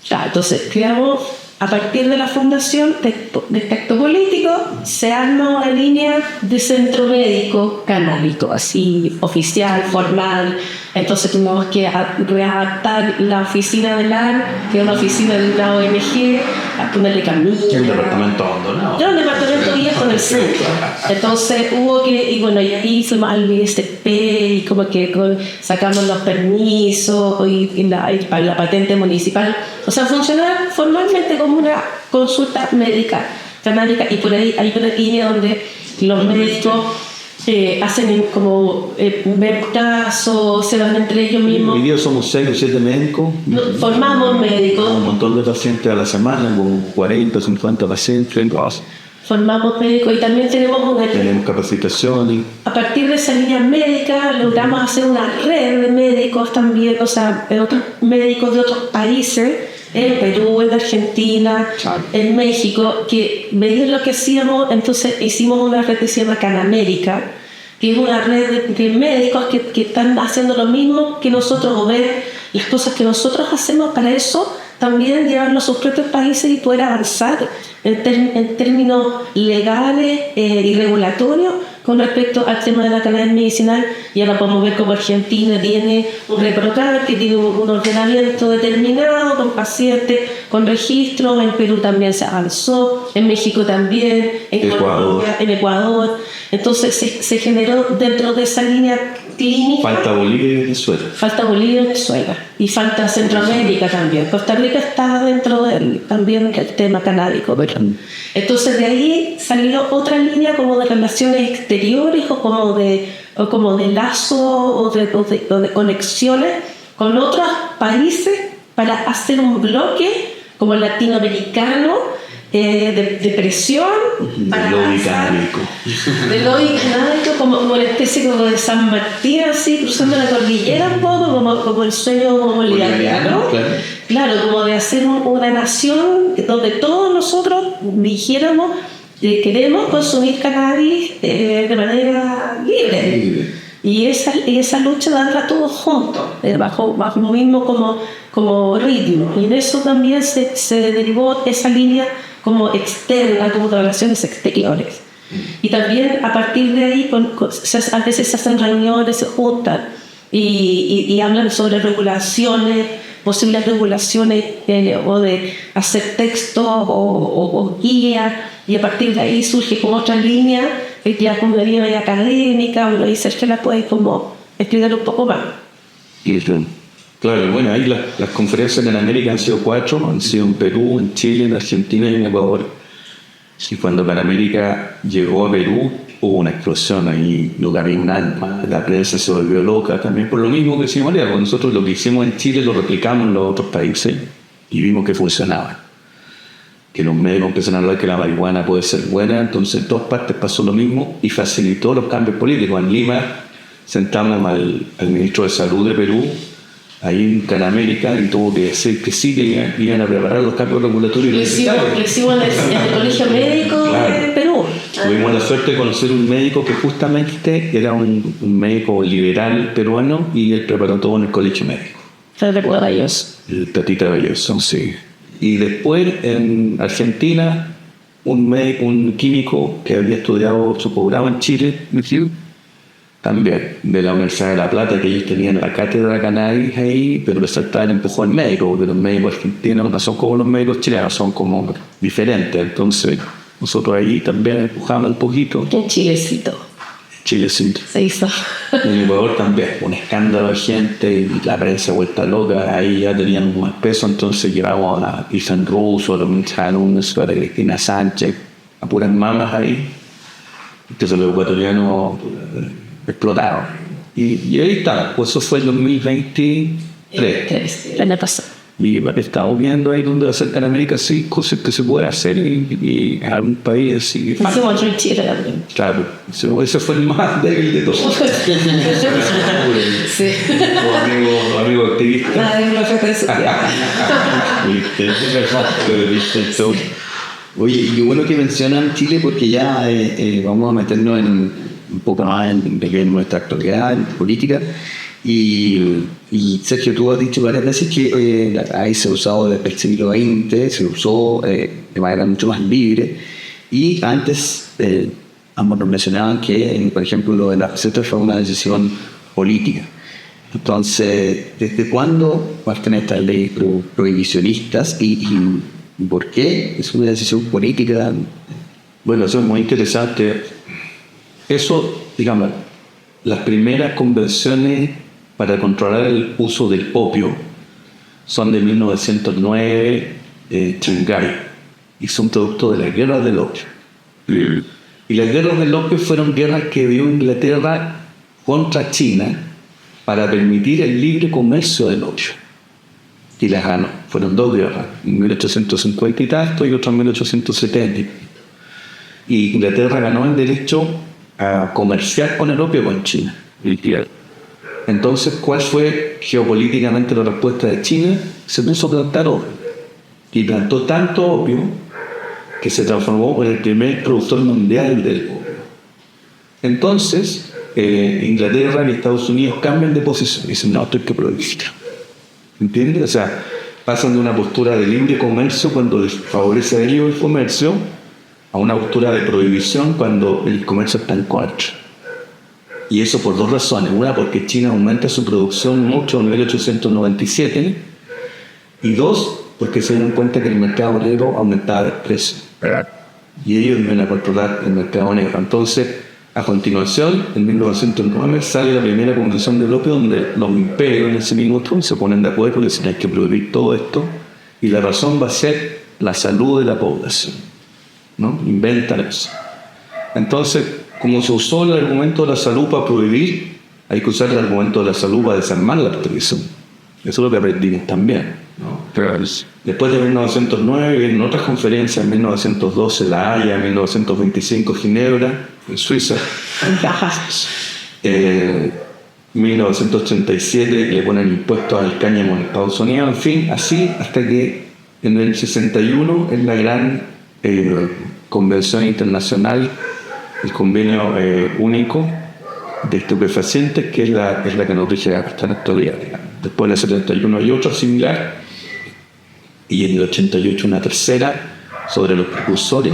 Ya, entonces, creamos, a partir de la fundación de texto político, se arma una línea de centro médico canábico, así, oficial, formal. Entonces tuvimos que readaptar la oficina del AR, que es una oficina de una ONG, a ponerle camillas. El departamento abandonado. Era un departamento viejo en el centro. Entonces hubo que, y bueno, y ahí fuimos al ISP, y como que sacamos los permisos y la patente municipal. O sea, funcionaba formalmente como una consulta médica canábica, y por ahí hay una línea donde los médicos hacen como ver casos, se van entre ellos mismos. Hoy día somos 6 o 7 médicos. Formamos médicos. Un montón de pacientes a la semana, como 40, 50 pacientes. Formamos médicos y también tenemos capacitaciones. A partir de esa línea médica logramos hacer una red de médicos también, o sea, de otros médicos de otros países, en Perú, en Argentina, en México, que veían lo que hacíamos. Entonces hicimos una red que se llama Canamérica, que es una red de médicos que están haciendo lo mismo que nosotros, o ver las cosas que nosotros hacemos para eso, también llevarlo a sus propios países y poder avanzar en términos legales y regulatorios con respecto al tema de la cannabis medicinal. Y ahora podemos ver cómo Argentina tiene un reprograma que tiene un ordenamiento determinado con pacientes, con registro. En Perú también se avanzó, en México también, en Colombia, en Ecuador. Entonces se generó dentro de esa línea clínica. Falta Bolivia y Venezuela. Falta Bolivia y Venezuela. Y falta Centroamérica también. Costa Rica está dentro también del tema canábico. Entonces de ahí salió otra línea como de relaciones exteriores o como de lazo o de conexiones con otros países para hacer un bloque como latinoamericano de presión De lobby canábico. de lobby canábico, como una especie como de San Martín, así cruzando la cordillera un poco, como el sueño bolivariano, claro, como de hacer una nación donde todos nosotros dijéramos queremos consumir cannabis de manera libre. Y esa lucha darla todos juntos, bajo lo mismo como ritmo. Y en eso también se derivó esa línea como externa, como de relaciones exteriores. Y también a partir de ahí, a veces se hacen reuniones, se juntan y hablan sobre regulaciones, posibles regulaciones o de hacer textos o guías, y a partir de ahí surge como otra línea, ya como una línea académica, uno dice que la puede como explicar un poco más. Claro, bueno, ahí las conferencias en América han sido 4, han sido en Perú, en Chile, en Argentina y en Ecuador. Y cuando Panamérica llegó a Perú, hubo una explosión ahí, lugar un alma, la prensa se volvió loca, también por lo mismo que decimos, nosotros lo que hicimos en Chile lo replicamos en los otros países y vimos que funcionaba. Que los médicos empezaron a hablar que la marihuana puede ser buena, entonces en todas partes pasó lo mismo y facilitó los cambios políticos. En Lima sentamos al ministro de Salud de Perú, ahí en Panamérica, y tuvo que decir que sí, que iban a preparar los cambios regulatorios. Lo hicimos en el Colegio Médico de Perú. Tuvimos la suerte de conocer un médico que justamente era un médico liberal peruano y él preparó todo en el Colegio Médico. ¿Se recuerda ellos? El Tatita Belloso, sí. Y después en Argentina, un químico que había estudiado su posgrado en Chile, también de la Universidad de La Plata, que ellos tenían la cátedra de cannabis ahí, pero le saltaba el empujón médico, porque los médicos argentinos no son como los médicos chilenos, son como diferentes. Entonces nosotros ahí también empujamos un poquito. En Chilecito. Chilecito. Se hizo. En Ecuador también, un escándalo de gente y la prensa vuelta loca, ahí ya tenían más peso, entonces llevamos a Isan Russo, a los alumnos, a Cristina Sánchez, a puras mamas ahí. Entonces los ecuatorianos explotaron. Y ahí está, pues eso fue el 2023. El año pasado. Y estamos viendo ahí donde acerca en América, sí, cosas que se pueden hacer y en algún país así. Hicimos otro en Chile también. Claro, ese fue el más débil de todos. Sí. Los amigos activistas. Nada de la fecha de Oye, y qué bueno que mencionan Chile porque ya vamos a meternos un poco más en nuestra actualidad, en política. Y Sergio, tú has dicho varias veces que ahí se ha usado desde el siglo XX, se usó de manera mucho más libre. Y antes ambos nos mencionaban que, por ejemplo, lo de las recetas fue una decisión política. Entonces, ¿desde cuándo parten estas leyes prohibicionistas y por qué es una decisión política? Bueno, eso es muy interesante. Eso, digamos, las primeras convenciones para controlar el uso del opio son de 1909 en Shanghái y son producto de las guerras del opio. Y las guerras del opio fueron guerras que dio Inglaterra contra China para permitir el libre comercio del opio. Y las ganó. Fueron 2 guerras, en 1850 y tanto y otra en 1870. Y Inglaterra ganó el derecho a comerciar con el opio con China. Entonces, ¿cuál fue geopolíticamente la respuesta de China? Se puso a plantar opio. Y plantó tanto opio que se transformó en el primer productor mundial del opio. Entonces, Inglaterra y Estados Unidos cambian de posición y dicen, no, esto hay que prohibir. ¿Entiendes? O sea, pasan de una postura de libre comercio cuando les favorece a ellos el comercio a una postura de prohibición cuando el comercio está en contra. Y eso por dos razones. Una, porque China aumenta su producción mucho en 1897. Y dos, porque se dan cuenta que el mercado negro aumentaba el precio. Y ellos iban a controlar el mercado negro. Entonces, a continuación, en 1909 sale la primera convención del opio donde los imperios en ese mismo tiempo se ponen de acuerdo y dicen hay que prohibir todo esto y la razón va a ser la salud de la población, ¿no? Inventan eso. Entonces, como se usó el argumento de la salud para prohibir, hay que usar el argumento de la salud para desarmar la prohibición. Eso es lo que aprendimos también, ¿no? Después de 1909 vienen otras conferencias, en 1912 La Haya, en 1925 Ginebra, en Suiza. 1937 le ponen impuestos al cáñamo en Estados Unidos, en fin, así hasta que en el 61 es la gran convención internacional, el convenio único de estupefacientes, que es la que nos rige hasta la actualidad. Después del 71 hay otra similar, y en el 88 una tercera sobre los precursores.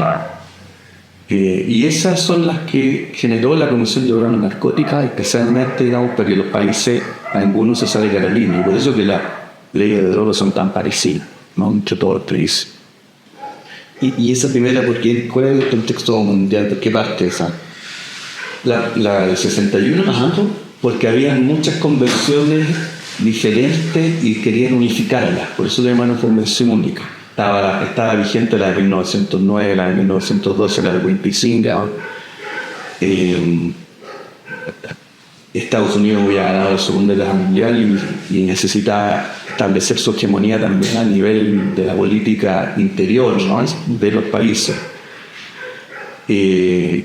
Y esas son las que generó la Comisión de Drogas Narcóticas, especialmente, digamos, para que los países, algunos se salgan de la línea. Y por eso que las leyes de drogas son tan parecidas, ¿no? Entre todos los países. Y esa primera, ¿cuál es el contexto mundial? ¿De qué parte esa? La del 61, porque había muchas convenciones diferentes y querían unificarlas, por eso le llaman una convención única. Estaba vigente la de 1909, la de 1912, la de 25. Estados Unidos había ganado la Segunda Guerra Mundial y necesitaba establecer su hegemonía también a nivel de la política interior, ¿no? De los países. Y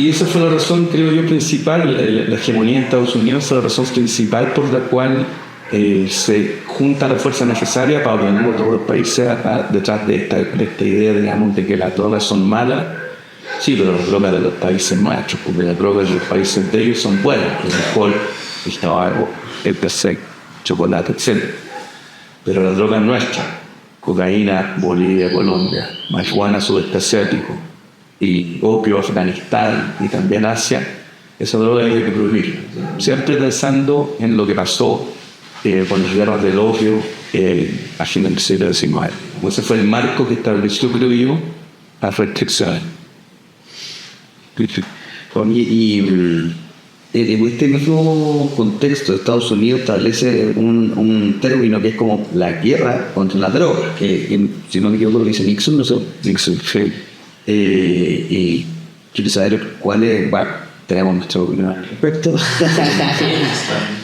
esa fue la razón, creo yo, principal, la hegemonía en Estados Unidos fue la razón principal por la cual se junta la fuerza necesaria para ordenar a todos los países detrás de esta idea, digamos, de que las drogas son malas. Sí, pero las drogas de los países nuestros, porque las drogas de los países de ellos son buenas, el alcohol, el tabaco, el café, chocolate, etc. Pero las drogas nuestras, cocaína, Bolivia, Colombia, marihuana, sudeste asiático, y opio, Afganistán y también Asia, esa droga hay que prohibir. Siempre pensando en lo que pasó con las guerras del opio a finales del siglo XIX. Ese fue el marco que estableció, creo yo, las restricciones. Y en este mismo contexto, Estados Unidos establece un término que es como la guerra contra la droga, que si no me equivoco lo dice Nixon, no sé. Nixon, sí. Y quiero saber cuál es, bueno, tenemos nuestra opinión al respecto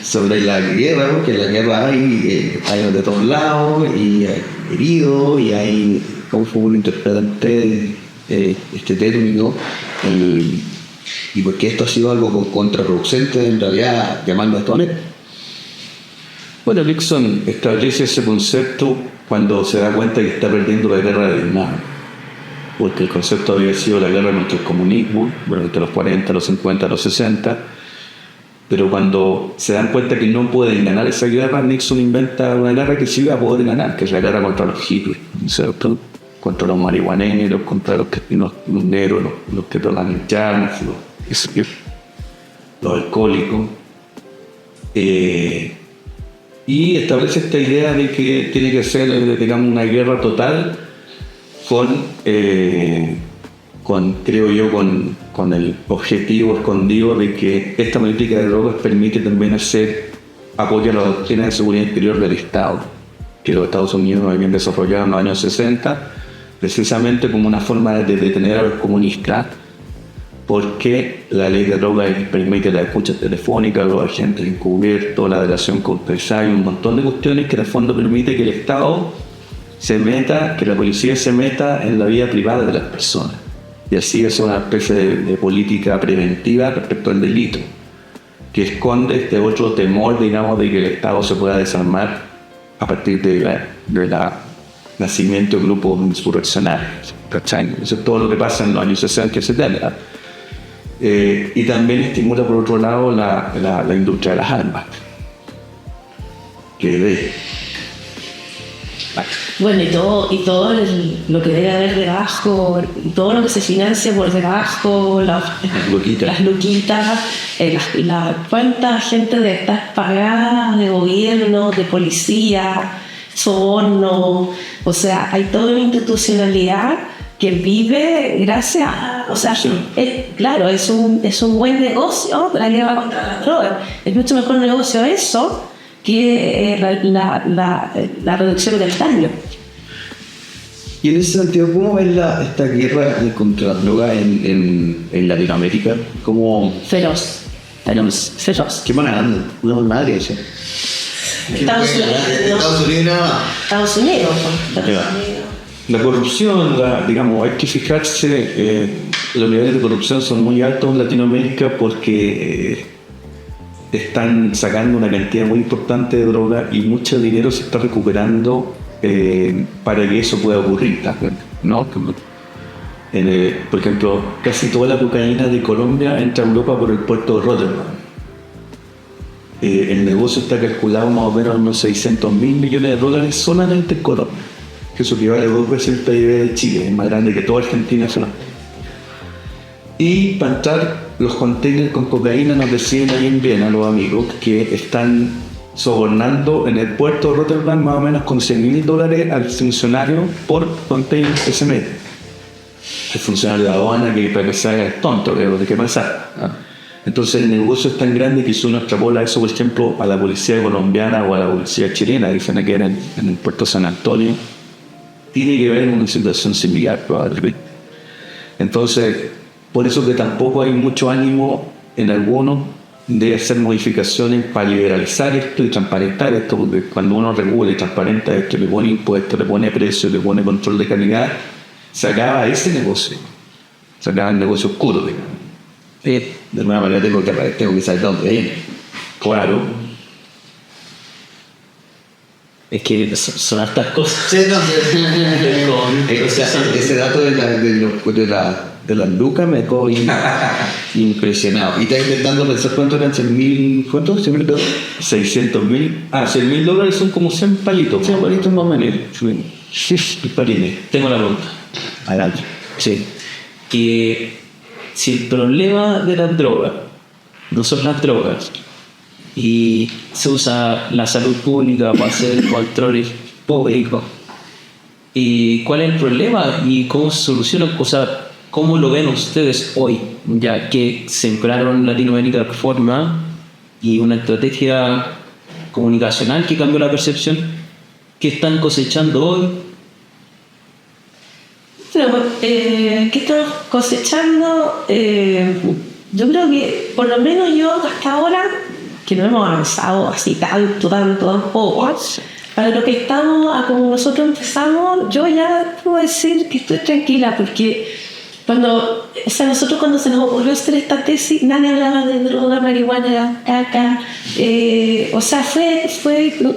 sobre la guerra, porque en la guerra hay de todos lados, y hay heridos, y hay, ¿cómo fue uno interpretante este término? Y porque esto ha sido algo contraproducente, en realidad, llamando a esto a manera. Bueno, Nixon establece ese concepto cuando se da cuenta que está perdiendo la guerra de Vietnam, porque el concepto había sido la guerra contra el comunismo, entre los 40, los 50, los 60, pero cuando se dan cuenta que no pueden ganar esa guerra, Nixon inventa una guerra que sí va a poder ganar, que es la guerra contra los hippies, ¿cierto? Contra los marihuaneros, contra los negros, los que toman llamas, los alcohólicos. Y establece esta idea de que tiene que ser, digamos, una guerra total creo yo, con el objetivo escondido de que esta política de drogas permite también apoyo a la doctrina de seguridad interior del Estado, que los Estados Unidos habían desarrollado en los años 60, precisamente como una forma de detener a los comunistas, porque la ley de drogas permite la escucha telefónica, los agentes encubiertos, la delación compensada y un montón de cuestiones que en el fondo permite que el Estado que la policía se meta en la vida privada de las personas. Y así es una especie de política preventiva respecto al delito, que esconde este otro temor, digamos, de que el Estado se pueda desarmar a partir del nacimiento de grupos insurreccionarios. ¿Cachai? Eso es todo lo que pasa en los años 60 y 70. Y también estimula por otro lado la industria de las armas. Bueno, y todo lo que debe haber debajo, todo lo que se financia por debajo, las luquitas, cuánta gente de estas pagadas de gobierno, de policía, soborno, o sea, hay toda una institucionalidad que vive gracias a, o sea, claro, es un buen negocio la guerra contra las drogas, es mucho mejor negocio eso que la reducción del daño. Y en ese sentido, ¿cómo ves esta guerra contra la droga en Latinoamérica? ¿Cómo? Feroz. ¿Qué manera? Una madre eso. Estados Unidos. La corrupción, digamos, hay que fijarse, los niveles de corrupción son muy altos en Latinoamérica porque están sacando una cantidad muy importante de droga y mucho dinero se está recuperando para que eso pueda ocurrir, ¿no? Por ejemplo, casi toda la cocaína de Colombia entra a Europa por el puerto de Rotterdam. El negocio está calculado más o menos en unos 600 mil millones de dólares solamente en Colombia, que eso equivale a 2 veces el PIB de Chile, es más grande que toda Argentina solamente. Y para entrar los containers con cocaína nos decían ahí en Viena los amigos que están sobornando en el puerto de Rotterdam más o menos con $100.000 al funcionario por container que se mete. El funcionario de aduana que para que se haga es tonto, de qué pasar. Entonces el negocio es tan grande que si uno extrapola eso, por ejemplo, a la policía colombiana o a la policía chilena, dicen que era en el puerto San Antonio, tiene que ver una situación similar probablemente. Entonces, por eso que tampoco hay mucho ánimo en algunos de hacer modificaciones para liberalizar esto y transparentar esto, porque cuando uno regula y transparenta esto, le pone impuestos, le pone precios, le pone control de calidad, se acaba ese negocio, se acaba el negocio oscuro, digamos. De alguna manera tengo que saber dónde viene. Claro. Es que son estas cosas. Sí, ese dato de las lucas me dejó impresionado. Y está intentando pensar cuánto eran 100.000. ¿Cuántos? $100.000. 600.000. $100.000 son como 100 palitos. 100 palitos más o menos. Tengo la pregunta. Adelante. Sí. Que si el problema de las drogas no son las drogas y se usa la salud pública para hacer controles públicos, ¿y cuál es el problema y cómo se soluciona? O sea, ¿cómo lo ven ustedes hoy? Ya que sembraron Latinoamérica de reforma y una estrategia comunicacional que cambió la percepción, ¿qué están cosechando hoy? ¿Qué estamos cosechando? Yo creo que por lo menos yo hasta ahora, que no hemos avanzado así tanto tampoco, para lo que estamos, a como nosotros empezamos, yo ya puedo decir que estoy tranquila, porque nosotros cuando se nos ocurrió hacer esta tesis, nadie hablaba de droga, marihuana, caca, o sea, fue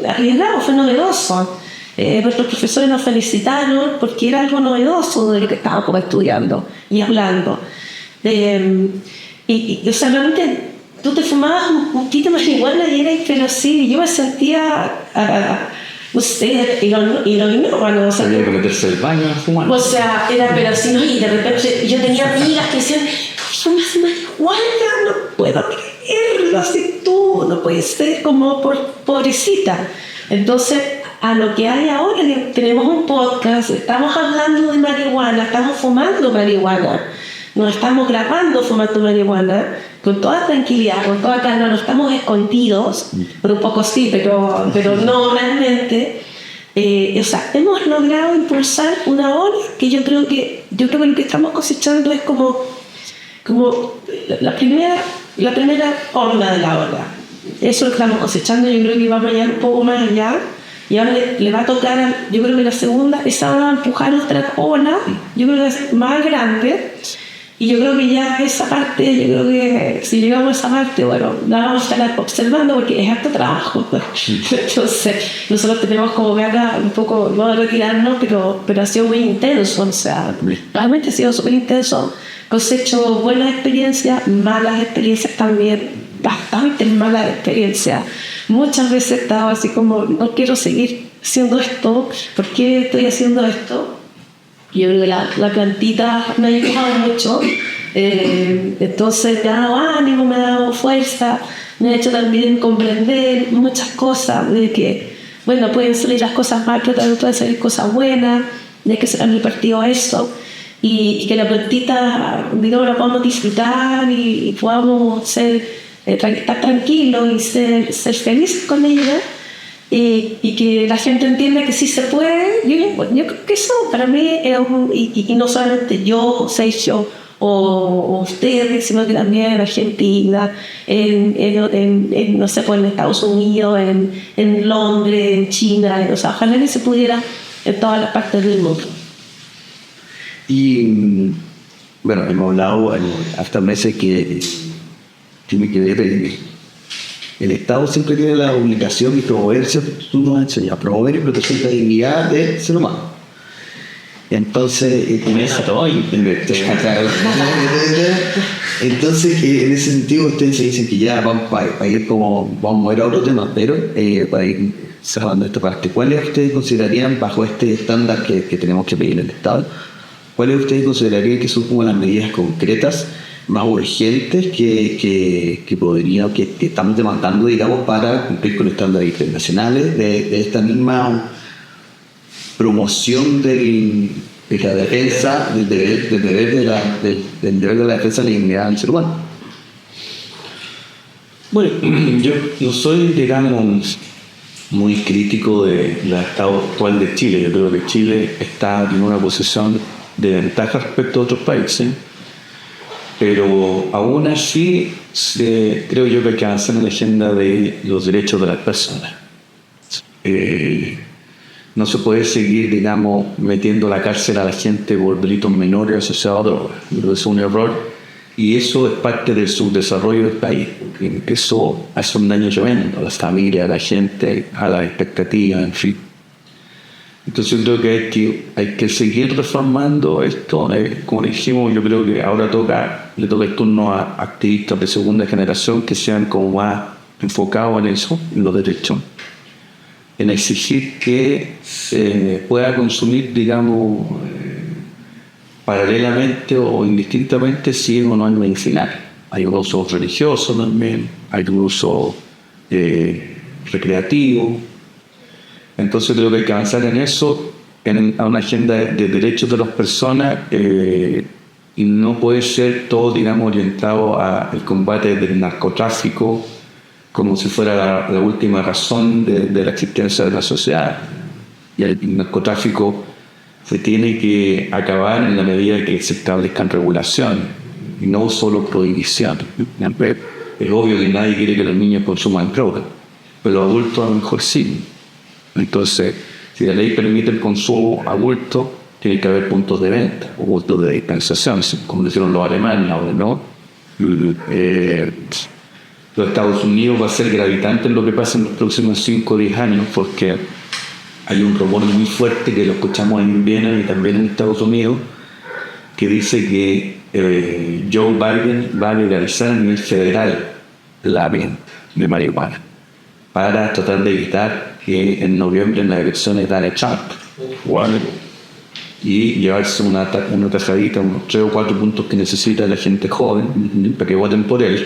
arriesgado, fue novedoso. Nuestros profesores nos felicitaron porque era algo novedoso de lo que estábamos estudiando y hablando. O sea, realmente tú te fumabas un poquito más igual y era, pero sí, yo me sentía, no sé, irónico, o sea, había que meterse el baño a fumar. O sea, era, pero así, ¿no? Y de repente yo tenía amigas que decían, fumas marihuana, no puedo creerlo, así tú, no puedes ser como pobrecita. Entonces, a lo que hay ahora, tenemos un podcast, estamos hablando de marihuana, estamos fumando marihuana, nos estamos grabando fumando marihuana, con toda tranquilidad, con toda calma, no estamos escondidos, pero un poco sí, pero no realmente. O sea, hemos logrado impulsar una ola que yo creo que lo que estamos cosechando es como la primera ola de la ola. Eso lo estamos cosechando, yo creo que vamos a llegar un poco más allá. Y ahora le va a tocar, yo creo que la segunda, esa va a empujar otra ola, yo creo que es más grande. Y yo creo que ya esa parte, yo creo que si llegamos a esa parte, bueno, la vamos a estar observando porque es harto trabajo. Entonces, nosotros tenemos como que acá un poco, no retirarnos, pero ha sido muy intenso, o sea, realmente ha sido súper intenso cosecho buenas experiencias, malas experiencias también, bastantes malas experiencias. Muchas veces he estado así como, no quiero seguir haciendo esto, ¿por qué estoy haciendo esto? Yo creo que la plantita me ha ayudado mucho, entonces me ha dado ánimo, me ha dado fuerza, me ha hecho también comprender muchas cosas, de que, bueno, pueden salir las cosas mal, pero también pueden salir cosas buenas, y hay que sacarle partido a eso, y que la plantita, digamos, la podamos disfrutar y podamos estar tranquilos y ser felices con ella. Y que la gente entienda que sí se puede. Yo creo que eso para mí es y no solamente yo, Sergio o ustedes, sino que también en Argentina, no sé, pues en Estados Unidos, en Londres, en China, o sea, ojalá que se pudiera en todas las partes del mundo. Y bueno, hemos hablado hasta meses que tiene que ver. El Estado siempre tiene la obligación de promover, tú nos has enseñado, promover y proteger la dignidad del ser humano. Entonces, entonces en ese sentido ustedes se dicen que ya vamos a ir como, vamos a ir a otro tema, pero para ir cerrando esta parte, ¿cuáles ustedes considerarían bajo este estándar que tenemos que pedir al Estado? ¿Cuáles ustedes considerarían que son como las medidas concretas más urgentes que estamos demandando, digamos, para cumplir con estándares internacionales de esta misma promoción de la defensa, del deber de la defensa de la dignidad del ser humano? Bueno, yo no soy, digamos, muy crítico del estado actual de Chile. Yo creo que Chile está en una posición de ventaja respecto a otros países, pero aún así creo yo que hay que avanzar en la agenda de los derechos de las personas. No se puede seguir, digamos, metiendo a la cárcel a la gente por delitos menores asociados a drogas. Eso es un error y eso es parte del subdesarrollo del país. Eso hace un daño tremendo a las familias, a la gente, a las expectativas, en fin. Entonces yo creo que hay que seguir reformando esto. Como dijimos, yo creo que ahora le toca el turno a activistas de segunda generación que sean como más enfocados en eso, en los derechos, en exigir que se pueda consumir, digamos, paralelamente o indistintamente si o no es medicinal. Hay un uso religioso también, hay un uso recreativo. Entonces creo que hay que avanzar en eso, a una agenda de derechos de las personas, y no puede ser todo, digamos, orientado al combate del narcotráfico como si fuera la última razón de la existencia de la sociedad. Y el narcotráfico se tiene que acabar en la medida que se establezcan regulaciones y no solo prohibición. Es obvio que nadie quiere que los niños consuman drogas, pero los adultos a lo mejor sí. Entonces, si la ley permite el consumo adulto, tiene que haber puntos de venta o puntos de dispensación, como dijeron los alemanes ahora, ¿no? Los Estados Unidos va a ser gravitante en lo que pasa en los próximos 5 o 10 años, porque hay un rumor muy fuerte que lo escuchamos en Viena y también en Estados Unidos, que dice que Joe Biden va a legalizar a nivel federal la venta de marihuana para tratar de evitar que en noviembre en las elecciones gane Trump y llevarse una tajadita, unos 3 o 4 puntos que necesita la gente joven para que voten por él.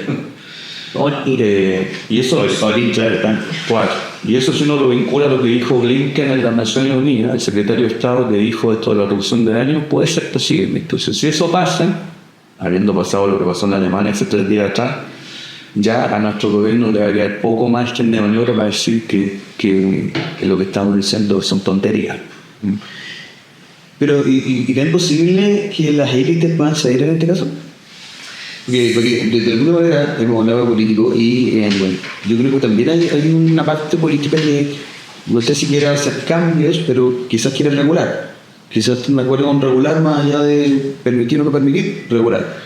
Y eso es y eso, si uno lo vincula a lo que dijo Blinken en las Naciones Unidas, el secretario de Estado que dijo esto de la reducción de daño, puede ser posible. Entonces, si eso pasa, habiendo pasado lo que pasó en Alemania hace 3 días atrás, ya a nuestro gobierno le va a quedar poco más de maniobra para decir que lo que estamos diciendo son tonterías. Pero, ¿y es posible que las élites puedan ceder en este caso? Porque de alguna manera hemos hablado de político y bueno, yo creo que también hay una parte política que no sé si quiere hacer cambios, pero quizás quiere regular. Quizás estén de acuerdo con regular más allá de permitir o no permitir, regular.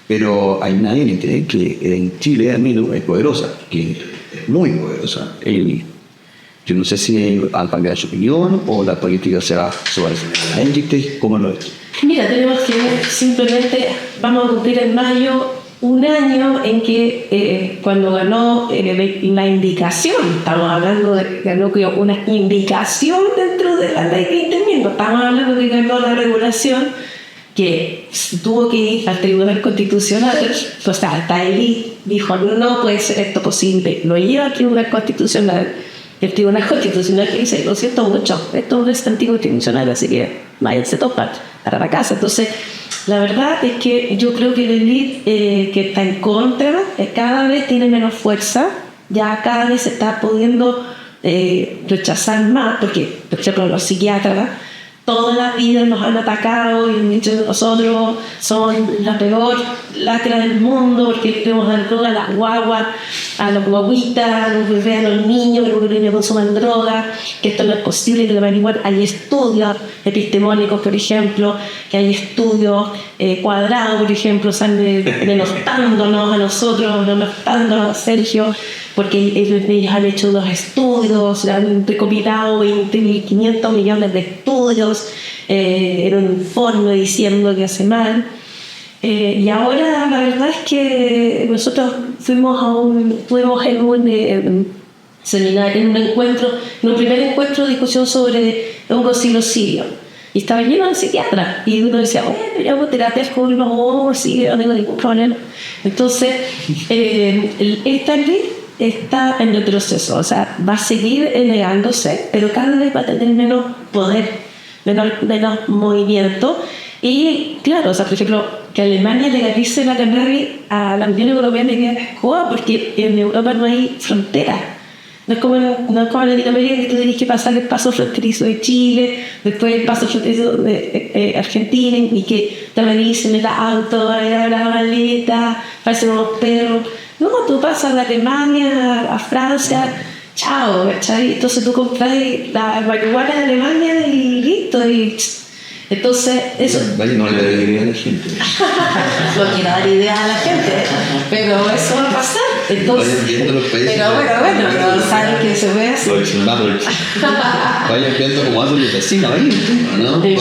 Pero hay nadie que en Chile al menos es poderosa, que es muy poderosa. Yo no sé si al cambiar su opinión o la política se va a hacer. ¿Cómo lo es? Mira, tenemos que simplemente vamos a cumplir en mayo un año en que cuando ganó la indicación, estamos hablando de que ganó una indicación dentro de la ley que intervino, estamos hablando de que ganó la regulación que tuvo que ir al Tribunal Constitucional, o sea, hasta él dijo, no puede ser esto posible, lo lleva al Tribunal Constitucional, el Tribunal Constitucional que dice, lo siento mucho, esto es anticonstitucional, así que váyanse todos para la casa. Entonces, la verdad es que yo creo que el élite que está en contra cada vez tiene menos fuerza, ya cada vez se está pudiendo rechazar más, porque, por ejemplo, los psiquiatras, toda la vida nos han atacado y han dicho que nosotros somos la peor lacra del mundo porque queremos dar droga a las guaguas, a los guaguitas, a los bebés, a los niños, que los niños consuman droga, que esto no es posible, que la marihuana, hay estudios epistemológicos, por ejemplo, que hay estudios cuadrados, por ejemplo, están denostándonos a nosotros, denostándonos a Sergio, porque ellos han hecho unos estudios, han recopilado 20.500 millones de estudios en un informe diciendo que hace mal. Y ahora la verdad es que nosotros fuimos en un seminario, en un primer encuentro de discusión sobre hongopsilocidio. Y estaba lleno de psiquiatras. Y uno decía, bueno, yo hago terapia con los hongos, sí, no tengo ningún problema. Entonces, esta ley está en el proceso, o sea, va a seguir negándose, pero cada vez va a tener menos poder, menos movimiento. Y claro, o sea, por ejemplo, que Alemania legalice la cannabis a la Unión Europea le queda escoba porque en Europa no hay frontera. No es como en Latinoamérica que tú tienes que pasar el paso fronterizo de Chile, después el paso fronterizo de Argentina, y que te revisan el auto, la maleta, parecen unos perros. No, tú pasas de Alemania a Francia, chao, ¿cachai? Entonces tú compras la marihuana de Alemania y listo. Entonces, eso. Vaya, no le da idea a la gente. No quiero dar idea a la gente, pero eso va a pasar. Entonces, pero bueno, saben que se ve así. Vayan viendo cómo hacen los vecinos ahí, ¿no? De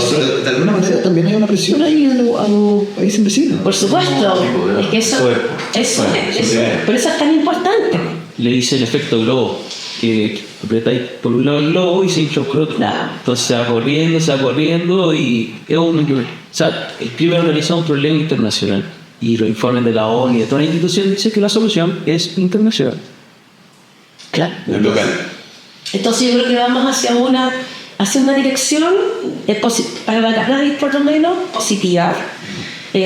alguna manera también hay una presión ahí a los países vecinos. Por supuesto, es que eso es. Por eso es tan importante. Le dice el efecto globo, que apretáis por un lado el globo y se hincha por otro. Entonces se va corriendo y es o sea, el crimen organizado es un problema internacional y los informes de la ONU y de todas las instituciones dicen que la solución es internacional. Claro. Es local. Entonces yo creo que vamos hacia una dirección para la cannabis por lo menos positiva.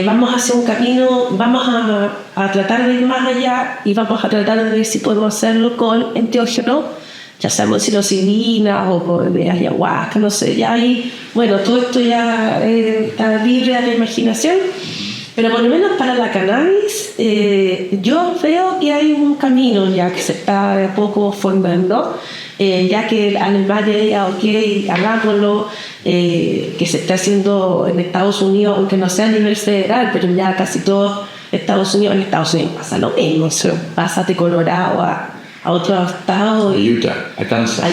Vamos hacia un camino, vamos a tratar de ir más allá y vamos a tratar de ver si podemos hacerlo con enteógenos, ya sabemos psilocibina o con ayahuasca, no sé, ya ahí, bueno, todo esto ya está libre de la imaginación, pero por lo menos para la cannabis yo veo que hay un camino ya que se está de a poco formando, ya que Alemania diga, ok, hagámoslo, que se está haciendo en Estados Unidos, aunque no sea a nivel federal, pero ya casi todo en Estados Unidos pasa lo mismo, pasa de Colorado a otros estados, A Utah, a Kansas, a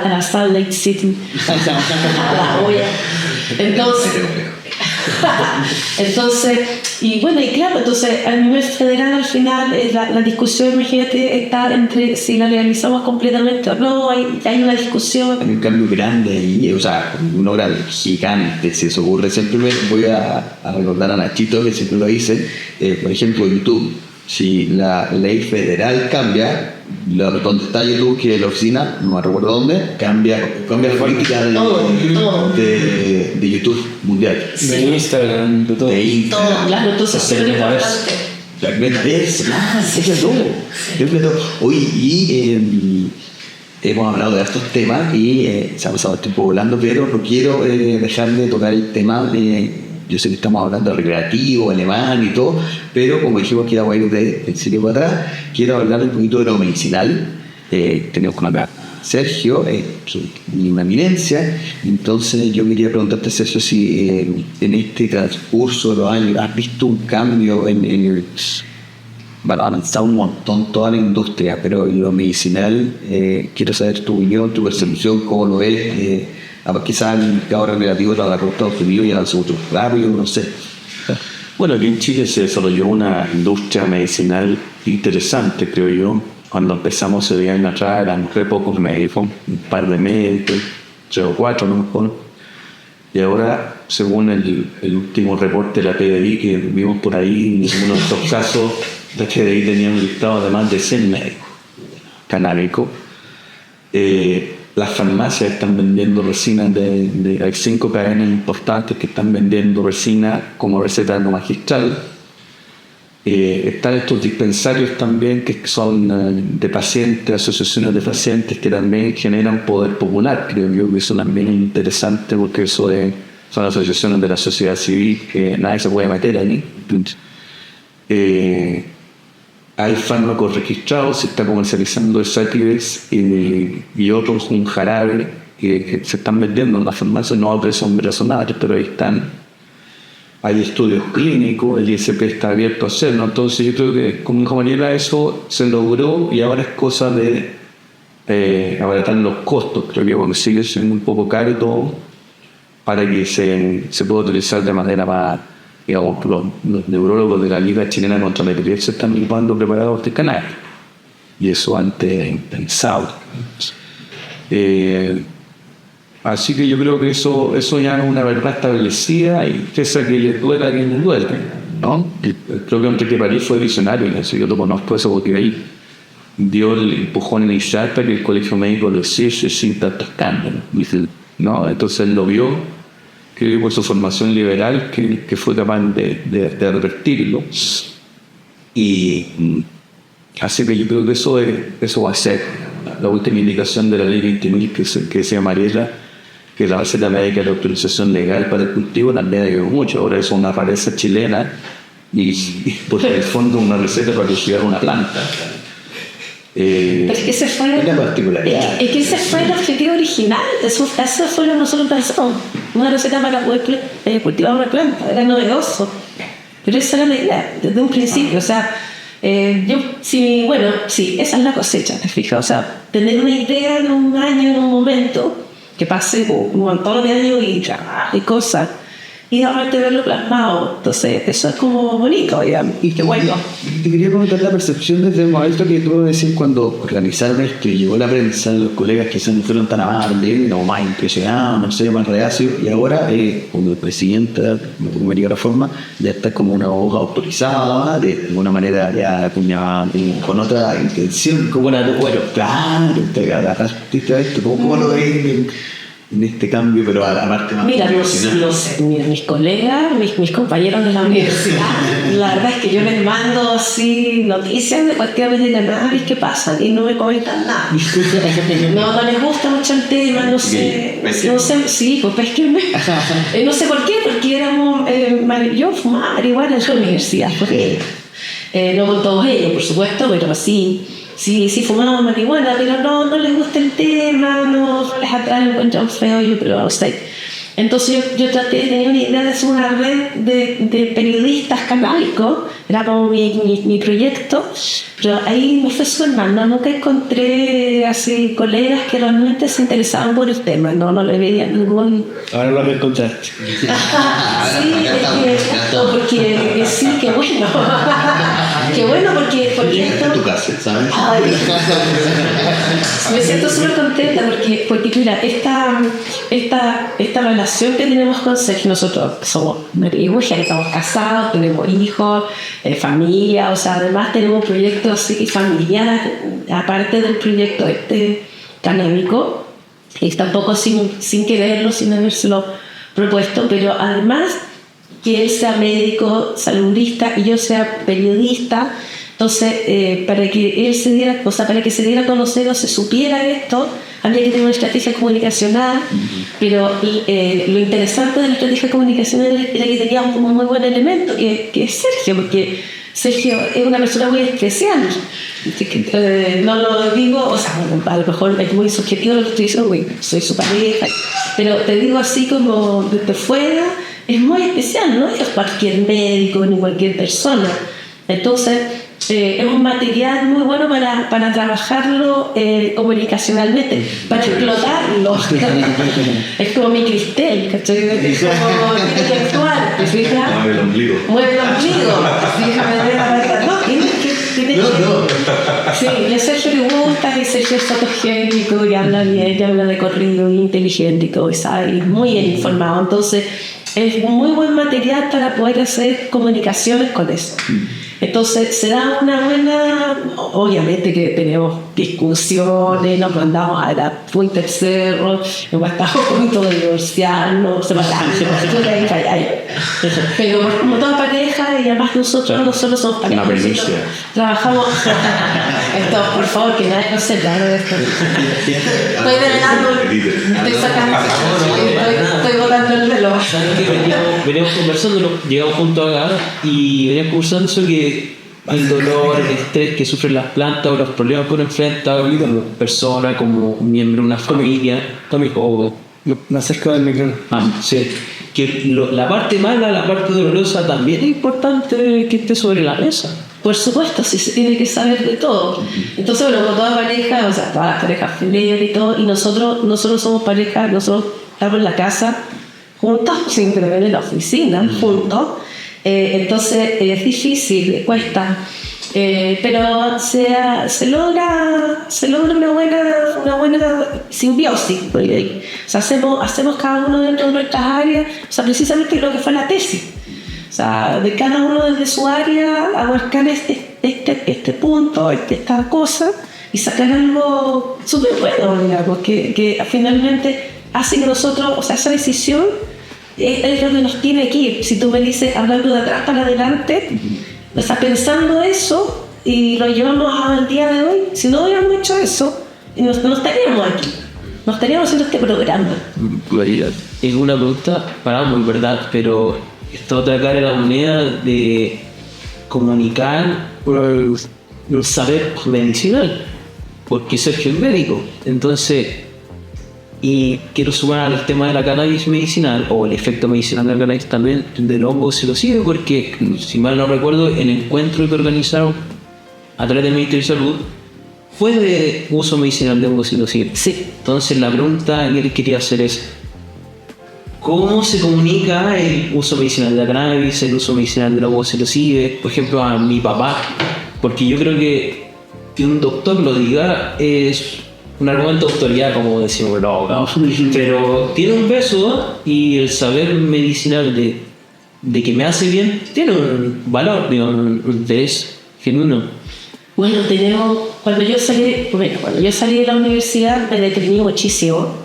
la Salt Lake City, a la olla. Entonces, y bueno, y claro, entonces a nivel federal al final la discusión, imagínate, está entre si la legalizamos completamente o no, hay una discusión. Hay un cambio grande ahí, o sea, un obra gigante, si eso ocurre. Siempre voy a recordar a Nachito, que siempre lo dice, por ejemplo, YouTube. Si la ley federal cambia, donde está YouTube, que es la oficina, no me recuerdo dónde, cambia la política de YouTube mundial. De Instagram, de todo. Todo, claro, entonces es súper importante. La primera vez, Oye, y hemos hablado de estos temas y se ha pasado el tiempo volando, pero no quiero dejar de tocar el tema. Yo sé que estamos hablando de recreativo, alemán y todo, pero como dijimos que era bueno de serie para atrás, quiero hablar un poquito de lo medicinal. Tenemos con acá Sergio, una eminencia. Entonces yo quería preguntarte, Sergio, si en este transcurso de los años has visto un cambio bueno, ha avanzado un montón toda la industria, pero en lo medicinal quiero saber tu opinión, tu percepción, cómo lo ves. Quizás el mercado recreativo lo ha Estados Unidos y avanzó mucho rápido, no sé. Bueno, aquí en Chile se desarrolló una industria medicinal interesante, creo yo. Cuando empezamos hace 10 años atrás eran re pocos médicos, un par de médicos, 3 o 4 a lo mejor. Y ahora, según el último reporte de la PDI que vimos por ahí, en uno de estos casos, la PDI tenía un listado de más de 100 médicos canábicos. Las farmacias están vendiendo resina hay 5 cadenas importantes que están vendiendo resina como receta no magistral. Están estos dispensarios también que son de pacientes, asociaciones de pacientes que también generan poder popular. Creo yo que eso también es interesante porque eso son asociaciones de la sociedad civil que nadie se puede meter ahí. Hay fármacos registrados, se está comercializando el Sativex y otros, un jarabe que se están vendiendo en las farmacias, no a precios razonables, pero ahí están. Hay estudios clínicos, el ISP está abierto a hacerlo, entonces yo creo que con Mariela eso se logró y ahora es cosa de abaratar los costos, creo que porque sigue siendo un poco caro todo para que se pueda utilizar de manera más, digamos, los neurólogos de la Liga Chilena contra la Epilepsia están ocupando preparados de cannabis y eso antes era impensable. Así que yo creo que eso ya es una verdad establecida y pese a que le duela a quien le duele, ¿no? El propio Enrique París fue visionario en eso, yo lo conozco eso porque ahí dio el empujón inicial para que el colegio médico lo hiciese sin tantos cambios, ¿no? Entonces él lo vio, creo que por su formación liberal que fue capaz de revertirlo y así que yo creo que eso va a ser la última indicación de la ley 20.000 que decía Mariela, que la receta médica de autorización legal para el cultivo también ayudó mucho. Ahora es una rareza chilena y por el fondo una receta para cultivar una planta. Pero es que ese fue una particularidad. Es que ese fue el objetivo original. Eso fue lo que nosotros pensamos. Una receta para poder cultivar una planta. Era novedoso. Pero esa era la idea desde un principio. O sea, sí, esa es la cosecha, te fijas. O sea, tener una idea en un año, en un momento, que pase un montón de años y cosas, y realmente verlo plasmado. Entonces, eso es como bonito, digamos, y qué bueno. Te quería comentar la percepción desde el momento que tú decís cuando organizaron esto y llegó la prensa, los colegas que se fueron tan amables, o más impresionados, no sé, más reacios, y ahora, como el presidente de la América Reforma, ya está como una voz autorizada, de alguna manera ya con otra intención, como una de bueno, claro, te agarraste esto, ¿cómo lo ves en este cambio, pero a la parte más profesional? No sé, mis colegas, mis compañeros de la universidad, la verdad es que yo les mando así noticias de cualquier vez de cannabis que pasan y no me comentan nada. No les gusta mucho el tema, no sé, sí, pues pesquenme. No sé por qué, porque éramos, yo fumaba marihuana en la universidad, porque no con todos ellos, por supuesto, pero sí fumaban marihuana, pero no les gusta el tema, no les atrae, lo encuentran feo, pero no sé. Entonces yo traté de tener una idea de hacer una red de periodistas canábicos, era como mi proyecto, pero ahí me fue sumando, nunca encontré así colegas que realmente se interesaban por el tema, no le veía ningún... Ahora lo encontraste. Sí, porque sí, qué bueno. Qué bueno porque esto... En tu casa, ¿sabes? Ay, me siento súper contenta porque mira, esta relación que tenemos con Sergio, nosotros somos marihuanos, estamos casados, tenemos hijos, familia, o sea, además tenemos proyectos así familiares, aparte del proyecto canábico, y tampoco sin quererlo, sin habérselo propuesto, pero además que él sea médico, saludista y yo sea periodista. Entonces, para que él se diera, para que se diera a conocer o se supiera esto, había que tener una estrategia comunicacional, pero lo interesante de la estrategia comunicacional era que teníamos un muy buen elemento, que es Sergio, porque Sergio es una persona muy especial. No lo digo, o sea, a lo mejor es muy subjetivo lo que estoy diciendo, soy su pareja, pero te digo así como desde fuera, es muy especial, no es cualquier médico ni cualquier persona. Entonces, es un material muy bueno para trabajarlo comunicacionalmente, para explotarlo. Es como mi cristal, ¿cachai? Es como intelectual, ¿te fijas? Mueve el ombligo. Mueve el ombligo. Fíjame, no, tienes que. Sí, y a Sergio le gusta, que Sergio es fotogénico y habla bien, y habla de corrido, y inteligente y todo, y sabe, y muy bien informado. Entonces, es muy buen material para poder hacer comunicaciones con eso. Entonces se da una buena, obviamente que tenemos discusiones, nos mandamos a la punta del cerro, estamos a punto de divorciarnos, separarnos, pero como toda pareja, y además nosotros somos pareja, Una primicia. trabajamos. Entonces, por favor, que nadie nos sepa de esto. Estoy revelando, estoy sacando, estoy botando el reloj. ¿Sabes qué? Veníamos conversando, llegamos juntos acá y veníamos conversando eso que el dolor, el estrés que sufren las plantas o los problemas que uno enfrenta como persona, como miembro de una familia, o Me acerco del micrófono. sí, que la parte mala, la parte dolorosa también es importante que esté sobre la mesa. Por supuesto, sí se tiene que saber de todo. Entonces, bueno, con toda pareja, o sea, todas las parejas familiares y todo, y nosotros somos pareja, nosotros estamos en la casa juntos, siempre en la oficina, juntos. Entonces es difícil, cuesta, pero se logra una buena simbiosis. O sea, hacemos cada uno dentro de nuestras áreas, o sea, precisamente lo que fue la tesis. O sea, de cada uno desde su área abarcar este punto, esta cosa, y sacar algo súper bueno, digamos, que finalmente hace que nosotros, o sea, esa decisión es lo que nos tiene que ir. Si tú me dices, hablando de atrás para adelante, o sea, pensando eso y lo llevamos al día de hoy, si no hubiéramos hecho eso, no estaríamos aquí, no estaríamos haciendo este programa. Es una pregunta para muy verdad, pero esta otra cara de la moneda de comunicar el saber medicinal, porque Sergio es médico, entonces, y quiero sumar al tema de la cannabis medicinal o el efecto medicinal de la cannabis también del hongo psilocibe, porque si mal no recuerdo, el encuentro que organizaron a través del Ministerio de Salud fue de uso medicinal de hongo psilocibe. Sí. Entonces la pregunta que les quería hacer es: ¿cómo se comunica el uso medicinal de la cannabis, el uso medicinal del hongo psilocibe, por ejemplo, a mi papá? Porque yo creo que un doctor lo diga es un argumento de autoridad, como decimos, no, pero tiene un peso, y el saber medicinal de que me hace bien tiene un valor, digo, un interés genuino. Bueno, cuando yo salí de la universidad me deprimí muchísimo.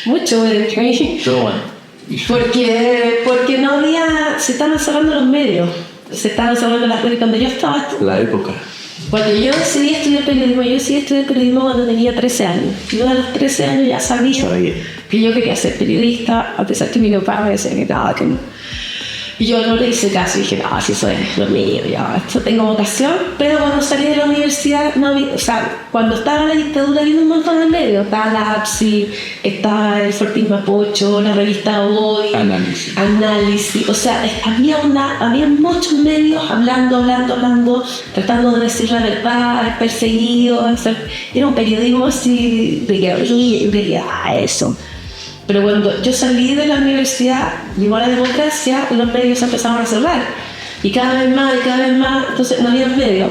Mucho me deprimí. Pero bueno, Porque no había, se estaban cerrando los medios, se estaban cerrando las redes. Cuando yo estaba, La época. cuando yo decidí estudiar periodismo cuando tenía 13 años. Yo a los 13 años ya sabía que yo quería ser periodista, a pesar que mi papá me decía que nada, que no. Y yo no le hice caso y dije, no, si eso es lo mío, ya, esto tengo vocación. Pero cuando salí de la universidad, no había, o sea, cuando estaba la dictadura había un montón de medios. Estaba la APSI, estaba el Fortín Mapocho, la revista Hoy, Análisis. O sea, había muchos medios hablando, tratando de decir la verdad, perseguidos. Era un periodismo así de que eso. Pero cuando yo salí de la universidad, llegó la democracia, los medios empezaron a cerrar. Y cada vez más, entonces no había medios.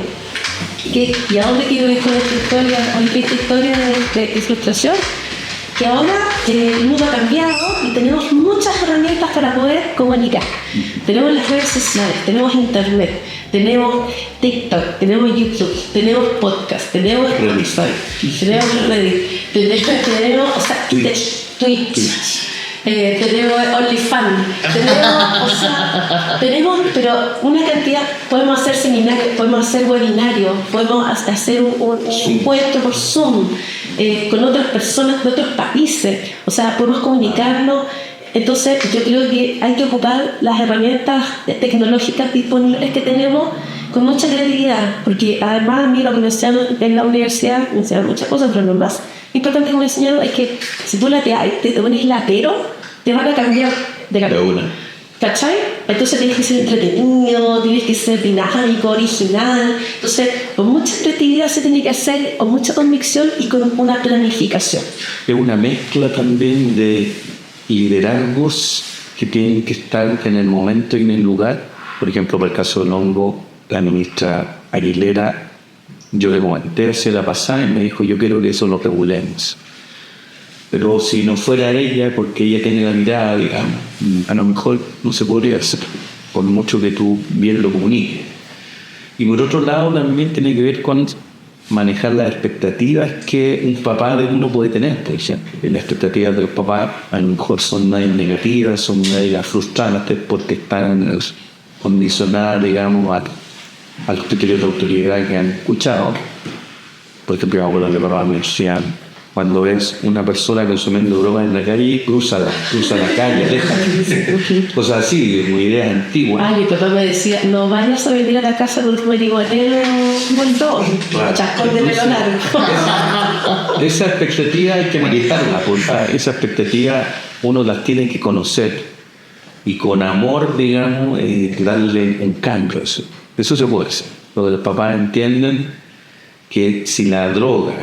¿Y a dónde quiero ir con esta historia de ilustración? Que ahora el mundo ha cambiado y tenemos muchas herramientas para poder comunicar. Tenemos las redes sociales, tenemos internet, tenemos TikTok, tenemos YouTube, tenemos podcast, tenemos Spotify, tenemos Reddit, tenemos o sea, Twitch. Tenemos OnlyFans, tenemos, pero una cantidad, podemos hacer seminarios, podemos hacer webinarios, podemos hacer un encuentro por Zoom con otras personas de otros países, o sea, podemos comunicarnos. Entonces yo creo que hay que ocupar las herramientas tecnológicas disponibles que tenemos con mucha creatividad, porque además a mí lo que me enseñaron en la universidad, me enseñaron muchas cosas, pero lo más importante que me enseñaron es que si tú te pones la pero, te van a cambiar de una. ¿cachai? Entonces tienes que ser entretenido, tienes que ser dinámico, original. Entonces, con mucha creatividad se tiene que hacer, con mucha convicción y con una planificación. Es una mezcla también de liderazgos que tienen que estar en el momento y en el lugar. Por ejemplo, para el caso del hongo, la ministra Aguilera, yo le comenté hace la pasada y me dijo, yo quiero que eso lo regulemos. Pero si no fuera ella, porque ella tiene la mirada, digamos, a lo mejor no se podría hacer, por mucho que tú bien lo comuniques. Y por otro lado también tiene que ver con manejar las expectativas que un papá de uno puede tener, por ejemplo. Las expectativas de los papás a lo mejor son negativas, son frustrantes porque están condicionadas, digamos, a los criterios de autoridad que han escuchado. Por ejemplo, yo me papá me decía, cuando ves una persona consumiendo drogas en la calle, cruza la calle, deja. Cosas así, muy ideas antiguas. Mi papá me decía, no vayas a venir a la casa con un marihuanero un montón, chascón de pelo largo. Esa expectativa hay que manejarla, porque esa expectativa uno las tiene que conocer y con amor, digamos, darle un cambio a eso. Eso se puede hacer. Los papás entienden que si la droga,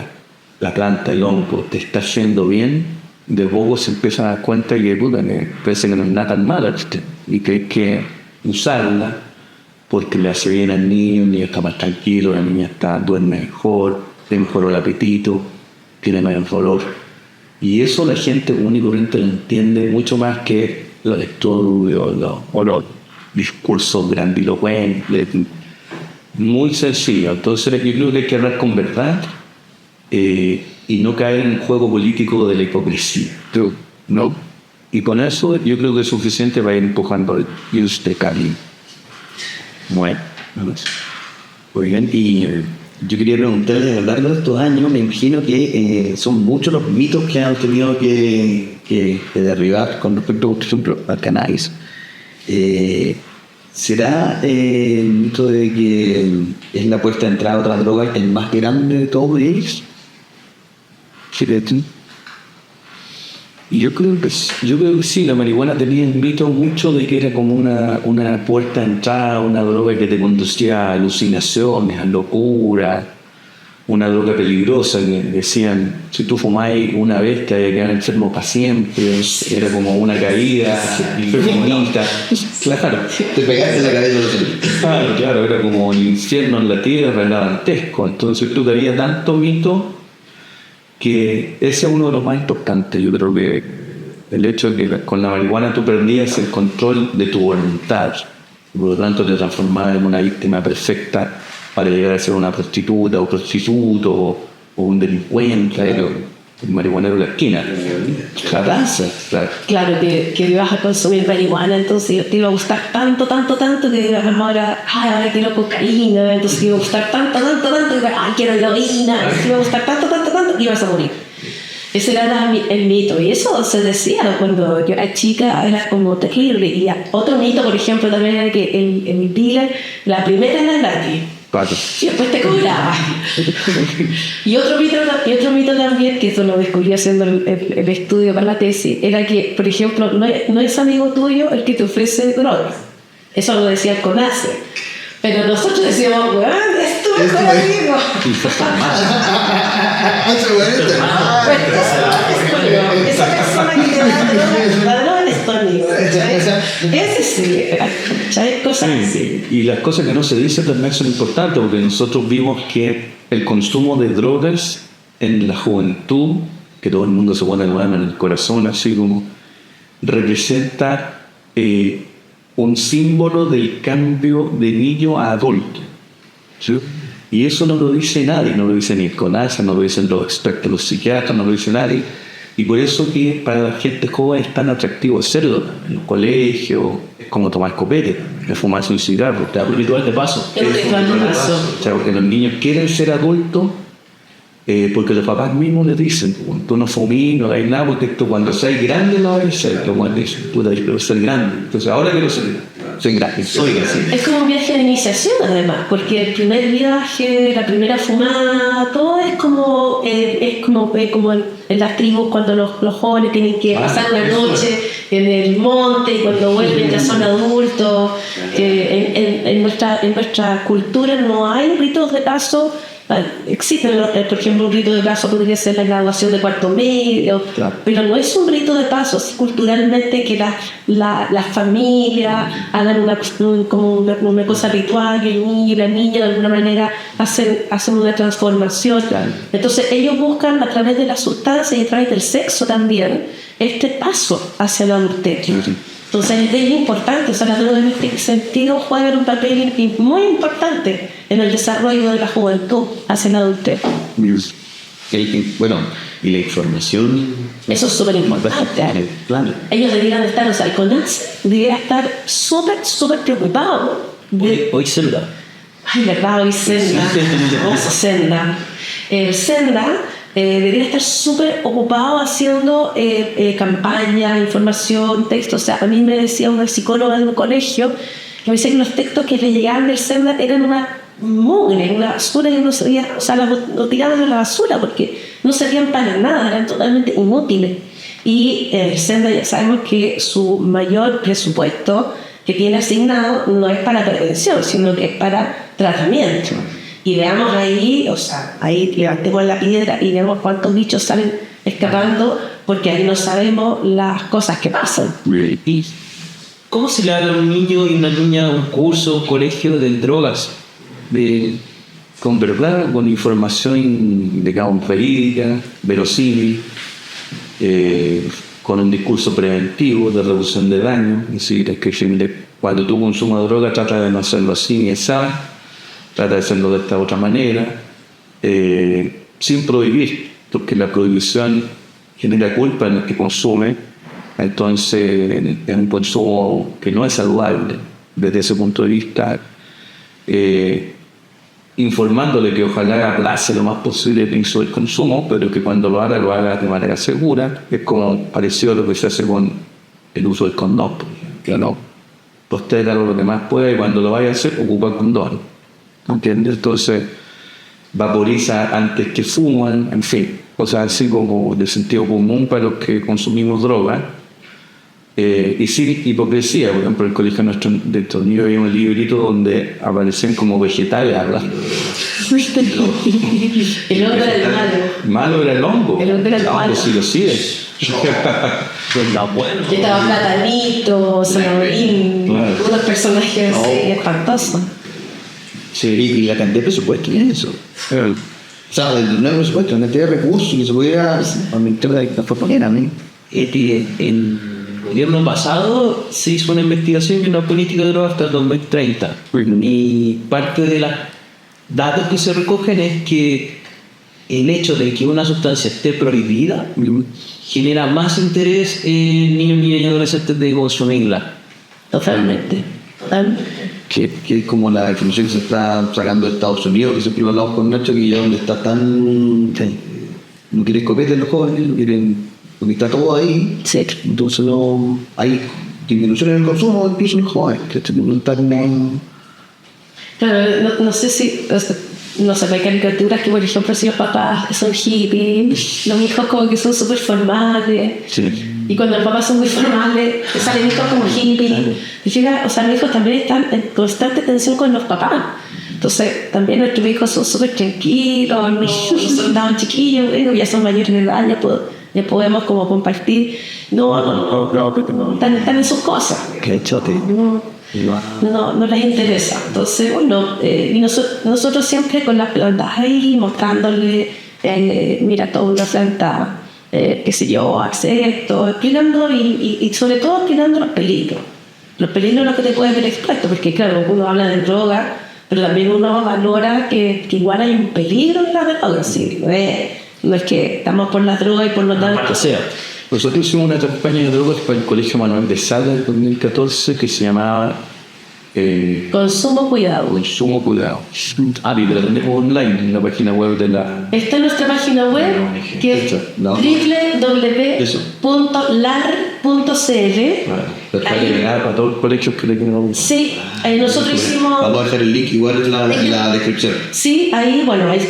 la planta, el hongo, te está haciendo bien, de poco se empieza a dar cuenta que parece que no es nada tan mala y que hay que usarla porque le hace bien al niño está más tranquilo, la niña duerme mejor, le mejoró el apetito, tiene mayor dolor. Y eso la gente únicamente lo entiende mucho más que los estudios o los discursos grandilocuentes. Muy sencillo. Entonces yo creo que hay que hablar con verdad. Y no caer en el juego político de la hipocresía. ¿No? Y con eso yo creo que es suficiente para ir empujando el use de camino. Bueno, oigan, y yo quería preguntarles, a lo largo de estos años, me imagino que son muchos los mitos que han tenido que derribar con respecto, por ejemplo, al cannabis. ¿Será el mito de que es la puesta de entrada a otras drogas el más grande de todos ellos? Y yo creo que sí, la marihuana tenía el mito mucho de que era como una puerta de entrada, una droga que te conducía a alucinaciones, a locura, una droga peligrosa que decían, si tú fumabas una vez te vas a quedar enfermo para siempre, era como una caída bonita. Claro, Te pegaste en la cabeza. claro, era como el infierno en la tierra, era dantesco. Entonces tú tenías tanto mito que ese es uno de los más importantes. Yo creo que el hecho de que con la marihuana tú perdías el control de tu voluntad y por lo tanto te transformabas en una víctima perfecta para llegar a ser una prostituta o prostituto o un delincuente, el marihuanero de la esquina. Claro, que ibas a consumir marihuana, entonces te iba a gustar tanto que ibas a ahora quiero cocaína, entonces te iba a gustar tanto que quiero heroína, te iba a gustar tanto que ibas a morir. Ese era el mito, y eso se decía cuando yo era chica, era como terrible. Y otro mito, por ejemplo, también era que el dealer, la primera era gratis. Y después te cobraba. y otro mito también, que eso lo descubrí haciendo el estudio para la tesis, era que, por ejemplo, no es amigo tuyo el que te ofrece drogas. Eso lo decía el CONACE. Pero nosotros decíamos, weón, es tu mejor amigo. Esa persona que te da droga es tu amigo. Ese sí, ¿sabes? Cosas así. Y las cosas que no se dicen también son importantes, porque nosotros vimos que el consumo de drogas en la juventud, que todo el mundo se pone la mano en el corazón, así como representa un símbolo del cambio de niño a adulto, ¿sí? Y eso no lo dice nadie, no lo dice ni el CONASA, no lo dicen los expertos, los psiquiatras, no lo dice nadie. Y por eso que para la gente joven es tan atractivo hacerlo en los colegios, es como tomar copete, es fumarse un cigarro, te da un ritual de paso. O sea, porque los niños quieren ser adultos porque los papás mismos les dicen, tú no fumís, no hagas nada, porque esto cuando seas grande no vas a ser, como dicen, puta, yo quiero ser grande, entonces ahora quiero ser grande. soy gratis. Soy gratis. Es como un viaje de iniciación además, porque el primer viaje, la primera fumada, todo es como en las tribus cuando los jóvenes tienen que pasar una noche en el monte y cuando vuelven ya son adultos. En nuestra cultura no hay ritos de paso. Existe, por ejemplo, un rito de paso podría ser la graduación de cuarto medio, pero no es un rito de paso, es culturalmente que la familia hagan una cosa ritual, que el niño y la niña de alguna manera hacen una transformación. Entonces ellos buscan a través de la sustancia y a través del sexo también este paso hacia la adultez. Entonces es importante, o sea, la droga en este sentido juega un papel muy importante en el desarrollo de la juventud hacia la adultez. Bueno, y la información. Eso es súper importante. Claro. Ellos deberían estar, o sea, el CONAS debería estar súper preocupado. Hoy Zelda. Ay, verdad, hoy Senda. Senda. Senda debería estar súper ocupado haciendo campaña, información, textos. O sea, a mí me decía una psicóloga de un colegio que me decía que los textos que le llegaban del Senda eran una mugre, una basura que no servía, o sea, lo tiraban a la basura porque no servían para nada, eran totalmente inútiles. Y el Senda ya sabemos que su mayor presupuesto que tiene asignado no es para prevención, sino que es para tratamiento. Y veamos ahí, o sea, ahí levantemos la piedra y veamos cuántos bichos salen escapando, porque ahí no sabemos las cosas que pasan. ¿Y cómo se le da a un niño y una niña un curso, un colegio de drogas? Con verdad, con información, digamos, verídica, verosímil, con un discurso preventivo de reducción de daño. Es decir, es que cuando tú consumas droga, trata de no hacerlo así ni esa. Trata de hacerlo de esta otra manera, sin prohibir, porque la prohibición genera culpa en el que consume, entonces es un consumo que no es saludable desde ese punto de vista, informándole que ojalá aplace lo más posible el piso del consumo, pero que cuando lo haga de manera segura, es como parecido a lo que se hace con el uso del condón, que no posterga lo que más pueda y cuando lo vaya a hacer ocupa el condón. ¿Entiendes? Entonces vaporiza antes que fuman, en fin, cosas así como de sentido común para los que consumimos droga, y sin hipocresía. Por ejemplo, en el colegio nuestro de estos niños había un librito donde aparecen como vegetales hablando. El hongo era el malo. Malo era el hongo. El hongo era el malo. Sí, lo sigue. Yo estaba Platanito, Sonorín, unos personajes así espantosos. Sí, y la cantidad de presupuesto tiene eso. O sea, el nuevo presupuesto, la cantidad de recursos que se pudiera aumentar de esta forma. En el gobierno pasado se hizo una investigación y una política de drogas hasta el 2030. Y parte de los datos que se recogen es que el hecho de que una sustancia esté prohibida genera más interés en niños, niñas y adolescentes de consumirla. Totalmente. Que es como la información que se está sacando de Estados Unidos, que siempre hablamos con Nacho, que ya donde está tan... no quieren escopeta en los jóvenes, no quieren... porque está todo ahí. Sí. Entonces no hay disminución en el consumo, incluso en los jóvenes, que no están... Claro, no sé si... No sé, hay caricaturas que, por ejemplo, si los papás son hippies, los hijos como que son súper formales. Sí. Y cuando los papás son muy formales, salen hijos como hippies. Y llega, o sea, los hijos también están en constante tensión con los papás. Entonces, también nuestros hijos son súper tranquilos, no son tan chiquillos, ya son mayores de edad, ya podemos como compartir. No, están en sus cosas. Qué chote. No les interesa. Entonces, bueno, y nosotros siempre con las plantas ahí mostrándole, mira, toda una planta, qué sé yo, hace esto, explicando y sobre todo explicando los peligros. Los peligros los que te puedes ver expuesto, porque claro, uno habla de droga, pero también uno valora que igual hay un peligro en la droga, ¿sí? No es que estamos por las drogas y por lo tanto... Nosotros hicimos una campaña de drogas para el Colegio Manuel de Sala en 2014 que se llamaba Consumo Cuidado. Consumo Cuidado. Y la tenemos online en la página web de la... Está en nuestra página web que es www.lar.cl. Para llegar a todos los colegios que le quedan. Sí, nosotros hicimos... Vamos a dejar el link igual en la descripción. Sí, ahí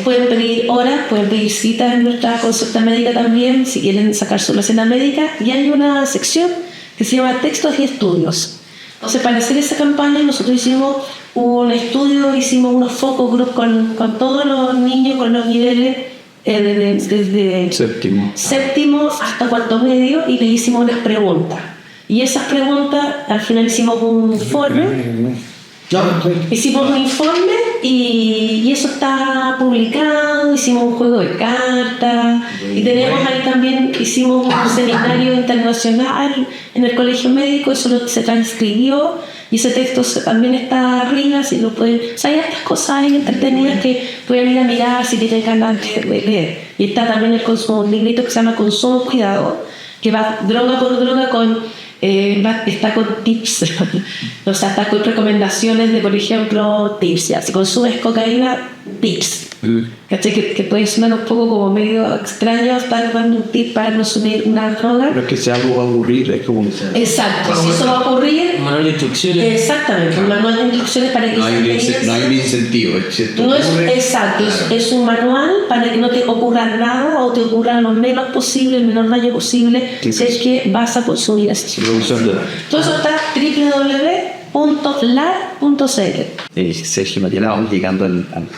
pueden pedir horas, pueden pedir citas en nuestra consulta médica también, si quieren sacar su receta médica. Y hay una sección que se llama Textos y Estudios. Entonces, para hacer esa campaña, nosotros hicimos un estudio, hicimos unos focus group con todos los niños con los niveles desde séptimo hasta cuarto medio, y les hicimos unas preguntas. Y esas preguntas, al final hicimos un informe. Hicimos un informe y eso está publicado. Hicimos un juego de cartas y tenemos ahí también, hicimos un seminario internacional en el colegio médico. Eso se transcribió y ese texto también está arriba, si lo pueden. O sea, hay estas cosas ahí entretenidas que pueden ir a mirar si tienen ganas de leer. Y está también el consumo, un librito que se llama Consumo Cuidado, que va droga por droga está con tips, o sea, está con recomendaciones de, por ejemplo, tips. Ya, si consumes cocaína, tips. ¿Cachai? Que puede sonar un poco como medio extraño estar dando un tip para consumir una droga. Pero es que sea algo va a ocurrir, es como que sea. Exacto, si eso va a ocurrir. Manual de instrucciones. Exactamente, un manual de instrucciones para que no hay un incentivo, ¿cierto? No es exacto, es un manual para que no te ocurra nada o te ocurra lo menos posible, el menor daño posible, si es que vas a consumir así. Todo eso está www.lar.cl. Sergio Mariela, vamos llegando a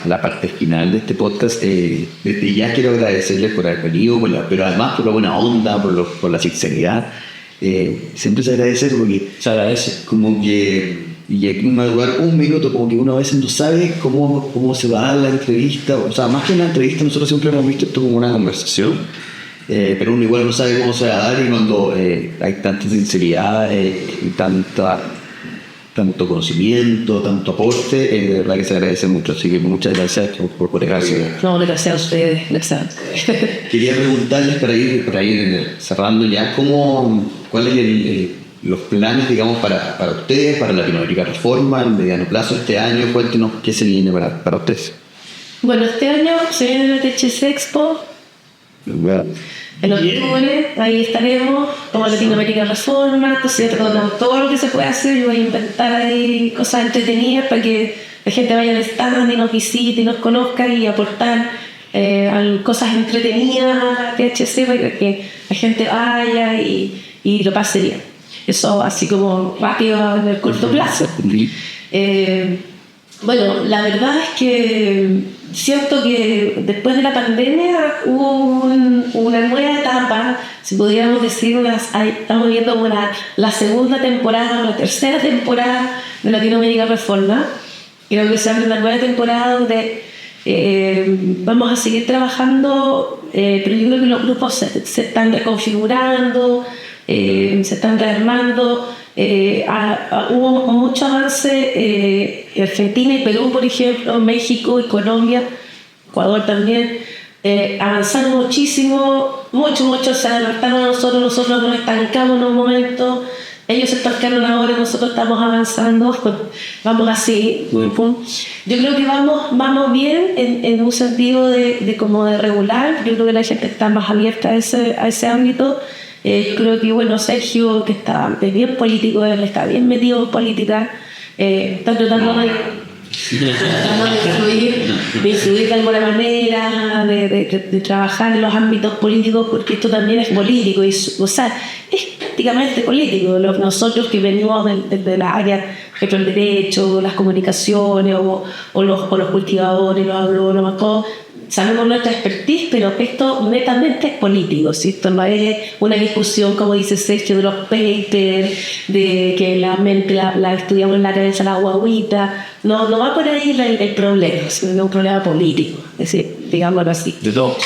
la parte final de este podcast. Desde ya quiero agradecerles por haber venido, pero además por la buena onda, por la sinceridad. Siempre se agradece porque Se agradece. como que, y aquí me va a durar un minuto, como que uno a veces no sabe cómo se va a dar la entrevista. O sea, más que una entrevista, nosotros siempre hemos visto esto como una conversación, pero uno igual no sabe cómo se va a dar, y cuando hay tanta sinceridad y tanto conocimiento, tanto aporte, de verdad que se agradece mucho. Así que muchas gracias por dejarse. No, gracias a ustedes, gracias a ustedes. Quería preguntarles para ir cerrando ya, ¿cuáles los planes, digamos, para ustedes, para Latinoamérica Reforma, en mediano plazo este año? Cuéntenos qué se viene para ustedes. Bueno, este año se viene la THC Expo. En octubre, ahí estaremos, como Latinoamérica Reforma, entonces todo lo que se puede hacer. Yo voy a inventar ahí cosas entretenidas para que la gente vaya al stand y nos visite y nos conozca y aportar cosas entretenidas a THC para que la gente vaya y lo pase bien. Eso así como rápido en el corto plazo. Bueno, la verdad es que siento que después de la pandemia hubo una nueva etapa, si pudiéramos decir, estamos viendo la segunda temporada o la tercera temporada de Latinoamérica Reforma. Creo que se abre una nueva temporada donde vamos a seguir trabajando, pero yo creo que los grupos se están reconfigurando, se están rearmando. Hubo mucho avance. Argentina y Perú, por ejemplo, México y Colombia, Ecuador también, avanzaron muchísimo, mucho, se adelantaron a nosotros nos estancamos en un momento, ellos se estancaron ahora, nosotros estamos avanzando, vamos así. Yo creo que vamos bien en un sentido de como de regular. Yo creo que la gente está más abierta a ese ámbito. Yo creo que, bueno, Sergio, que está bien político, él está bien metido en política, está tratando de influir de alguna manera, de trabajar en los ámbitos políticos, porque esto también es político, o sea, es prácticamente político. Nosotros que venimos de la área, por ejemplo, el derecho, las comunicaciones, o los cultivadores, los agrónomos, todo, sabemos nuestra expertise, pero esto netamente es político, ¿sí? Esto no es una discusión, como dice Sergio, de los papers, de que la estudiamos en la cabeza la guaguita. No va por ahí el problema, sino es un problema político, es decir, digámoslo así. De todo.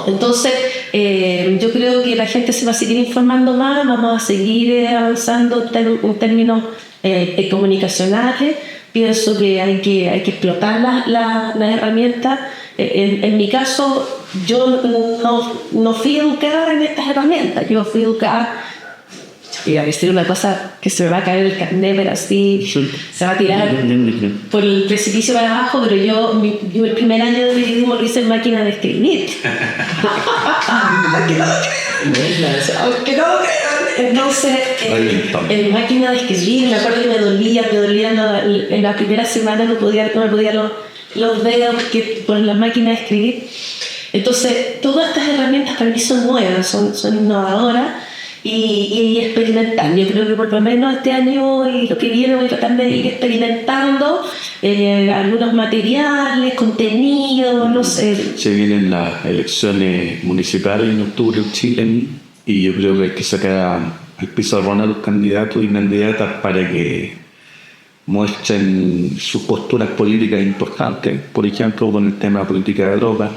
Entonces, yo creo que la gente se va a seguir informando más, vamos a seguir avanzando en términos comunicacionales. Pienso que hay que explotar las herramientas. En mi caso, yo no fui educada en estas herramientas. Yo fui educada, y a decir una cosa que se me va a caer el carnet, pero así se va a tirar por el precipicio para abajo. Pero yo el primer año de periodismo lo hice en máquina de escribir. Aunque no, Entonces, en máquina de escribir, me acuerdo que me dolía en la primera semana no me podía los dedos porque por la máquina de escribir. Entonces, todas estas herramientas para mí son nuevas, son innovadoras y experimentar. Yo creo que por lo menos este año y lo que viene voy a tratar de ir experimentando algunos materiales, contenidos, no sé. Se vienen las elecciones municipales en octubre en Chile y yo creo que hay que sacar al pizarrón a los candidatos y candidatas para que muestren sus posturas políticas importantes. Por ejemplo, con el tema de política de drogas.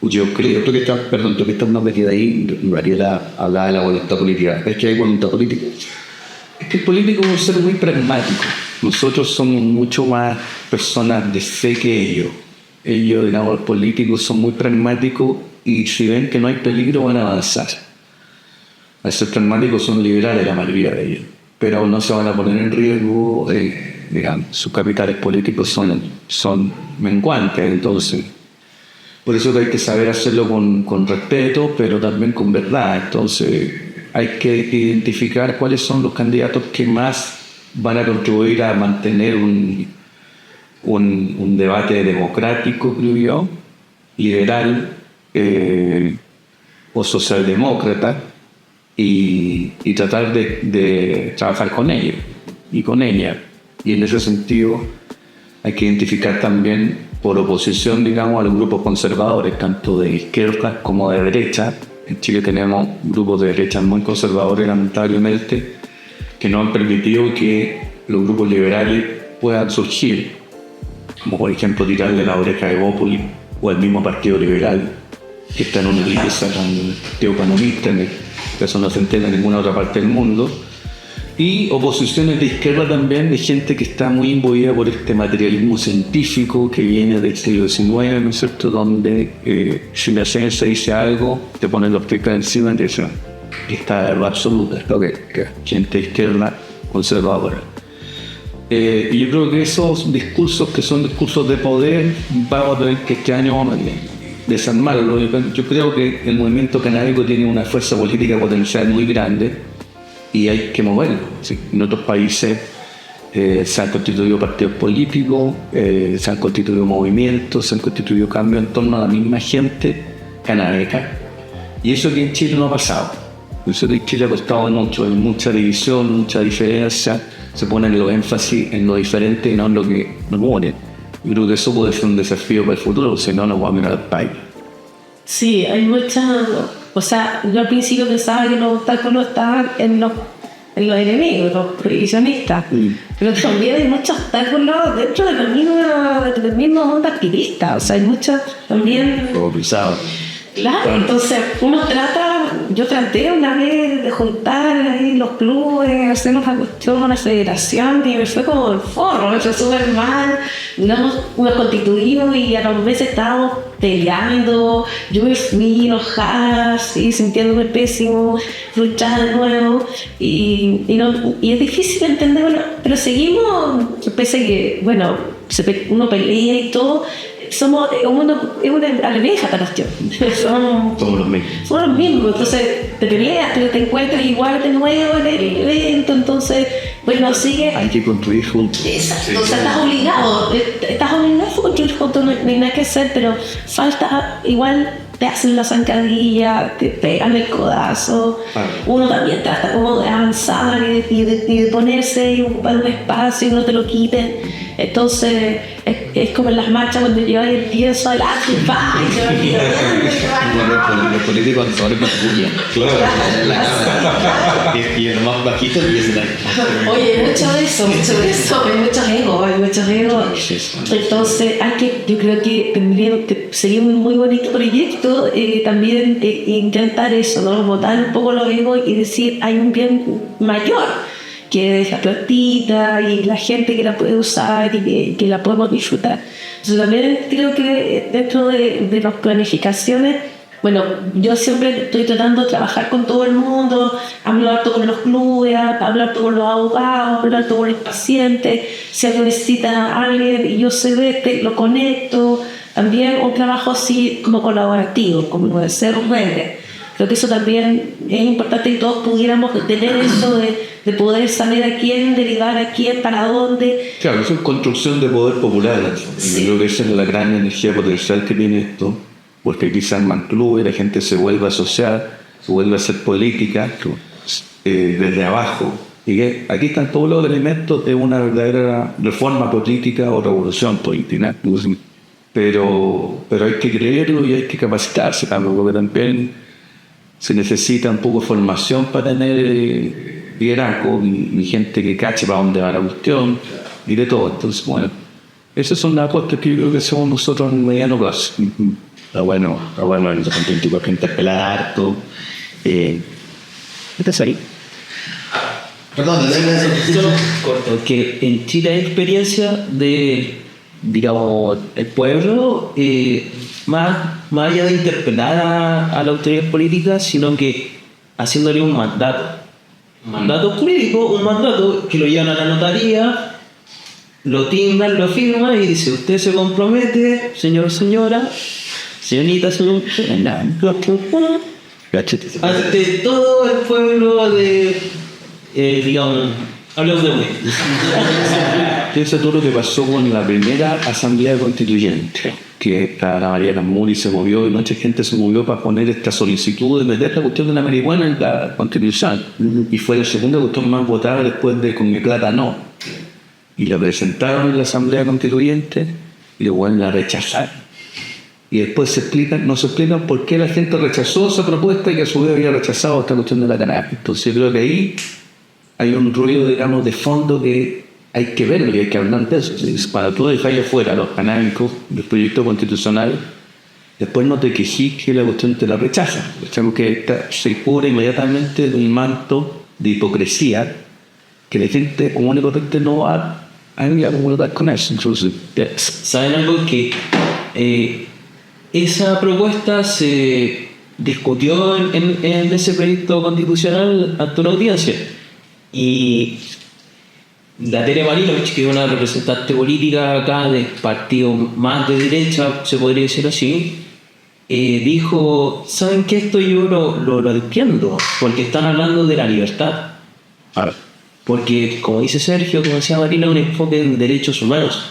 Yo creo Tú que estás más metida ahí, Mariela hablaba de la voluntad política. ¿Es que hay voluntad política? es que el político es un ser muy pragmático. Nosotros somos mucho más personas de fe que ellos. Ellos, digamos, los políticos son muy pragmáticos y si ven que no hay peligro van a avanzar. Al ser pragmáticos son liberales la mayoría de ellos, pero no se van a poner en riesgo, digamos, sus capitales políticos son menguantes, entonces. Por eso que hay que saber hacerlo con respeto, pero también con verdad. Entonces hay que identificar cuáles son los candidatos que más van a contribuir a mantener un debate democrático, creo yo, liberal o socialdemócrata, y tratar de trabajar con ellos y con ella. Y en ese sentido hay que identificar también por oposición, digamos, a los grupos conservadores, tanto de izquierda como de derecha. En Chile tenemos grupos de derecha muy conservadores, lamentablemente, que no han permitido que los grupos liberales puedan surgir, como por ejemplo tirarle la oreja de Bópoli o el mismo Partido Liberal, que está en una iglesia con el Partido Economista, que eso no se entiende en ninguna otra parte del mundo. Y oposiciones de izquierda también, de gente que está muy imbuida por este materialismo científico que viene del siglo XIX, ¿no es cierto?, donde si la ciencia dice algo, te ponen los pies encima y te dicen, esta es verdad absoluta. Gente de izquierda conservadora. Y yo creo que esos discursos, que son discursos de poder, vamos a tener que este año desarmarlo. Yo creo que el movimiento canábico tiene una fuerza política potencial muy grande, y hay que moverlo. Sí. En otros países se han constituido partidos políticos, se han constituido movimientos, se han constituido cambios en torno a la misma gente canábica, y eso aquí en Chile no ha pasado. Eso aquí en Chile ha costado mucho, hay mucha división, mucha diferencia, se ponen los énfasis en lo diferente y no en lo que nos une. Yo creo que eso puede ser un desafío para el futuro, si no nos vamos a mirar al país. Sí, hay mucha... O sea, yo al principio pensaba que los obstáculos estaban en los enemigos, los prohibicionistas. Pero también hay muchos obstáculos dentro de los mismos ondas activistas. O sea, hay muchos también... Claro, entonces yo traté una vez de juntar ahí los clubes, hacer una cuestión, una federación, y me fue como el forro, me fue súper mal. Nos constituimos y a los meses estábamos peleando, yo me fui enojada, así, sintiéndome pésimo, luchar de nuevo, y es difícil entenderlo, pero seguimos, pese a que, bueno, uno pelea y todo. Somos una almeja para cuestión. Somos los mismos. Entonces te peleas, pero te encuentras igual de nuevo en el evento. Entonces, bueno, sigue. Hay que construir juntos. Exacto. O sea, estás obligado a construir juntos, no hay nada que hacer, pero falta igual. Te hacen la zancadilla, te pegan el codazo. Uno también trata como de avanzar y de ponerse y ocupar un espacio y no te lo quiten. Entonces es como en las marchas cuando llevas el pienso al arte. Los políticos ahora es más bulla. Claro. Y lo más bajito empiezan a... Oye, hay muchos egos. Entonces yo creo que sería un muy bonito proyecto también intentar eso, ¿no? Botar un poco los egos y decir hay un bien mayor que es la plantita y la gente que la puede usar y que la podemos disfrutar. Entonces también creo que dentro de las planificaciones, bueno, yo siempre estoy tratando de trabajar con todo el mundo, hablar todo con los clubes, hablar todo con los abogados, hablar todo con los pacientes. Si alguien necesita a alguien y yo sé lo conecto. También un trabajo así como colaborativo, como puede ser redes. creo que eso también es importante, y todos pudiéramos tener eso de poder saber a quién derivar, a quién, para dónde. Claro, eso es construcción de poder popular. Sí. Yo creo que esa es la gran energía potencial que tiene esto, porque aquí se arman clubes, la gente se vuelve a asociar, se vuelve a hacer política desde abajo. Y que aquí están todos los elementos de una verdadera reforma política o revolución política. Pero hay que creerlo y hay que capacitarse también, porque también se necesita un poco de formación para tener liderazgo y gente que cache para dónde va la cuestión y de todo. Entonces, bueno, esas son las cosas que yo creo que somos nosotros en mediano plazo. Está bueno, el que interpelar harto. ¿Estás ahí? Perdón, corto, que en Chile hay experiencia de, digamos, el pueblo, más allá de interpelar a la autoridad política, sino que haciéndole un mandato jurídico, un mandato que lo llevan a la notaría, lo timbran, lo firman y dice: usted se compromete, señor, señora, señorita, señor, ante todo el pueblo de, digamos, hablamos de Piensa todo lo que pasó con la primera asamblea constituyente, que la Mariana Muri se movió y mucha gente se movió para poner esta solicitud de meter la cuestión de la marihuana en la constitución, y fue la segunda cuestión más votada después de Con mi plata no, y la presentaron en la asamblea constituyente y luego la rechazaron. Y después no se explican por qué la gente rechazó esa propuesta y a su vez había rechazado esta cuestión de la cannabis. Entonces creo que ahí hay un ruido, digamos, de fondo que hay que verlo y hay que hablar de eso. Para tú dejar afuera los canábicos del proyecto constitucional, después no te quejes que la cuestión te la rechaza. Que se cubre inmediatamente de un manto de hipocresía que la gente común y corriente no va a acomodar con eso. Entonces, ¿saben algo? Que esa propuesta se discutió en ese proyecto constitucional ante una audiencia, y la Tere Marinovich, que es una representante política acá de partido más de derecha, se podría decir así, dijo: ¿saben qué? Esto yo lo entiendo, porque están hablando de la libertad. Porque, como dice Sergio, como decía Marina, un enfoque en derechos humanos,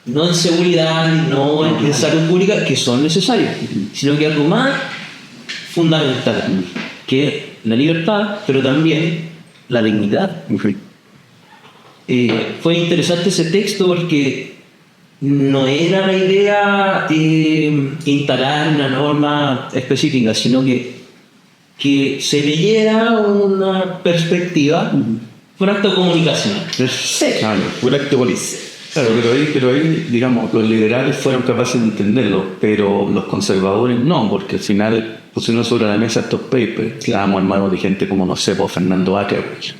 no en seguridad, no en salud pública, que son necesarios, sino que algo más fundamental, que es la libertad, pero también la dignidad. Fue interesante ese texto porque no era la idea instalar una norma específica, sino que se leyera una perspectiva, un acto comunicacional. claro, un acto político. Claro, pero ahí, digamos, los liberales fueron capaces de entenderlo, pero los conservadores no, porque al final pusieron sobre la mesa estos papers. Estábamos en manos de gente como, no sé, Fernando Ackerwich,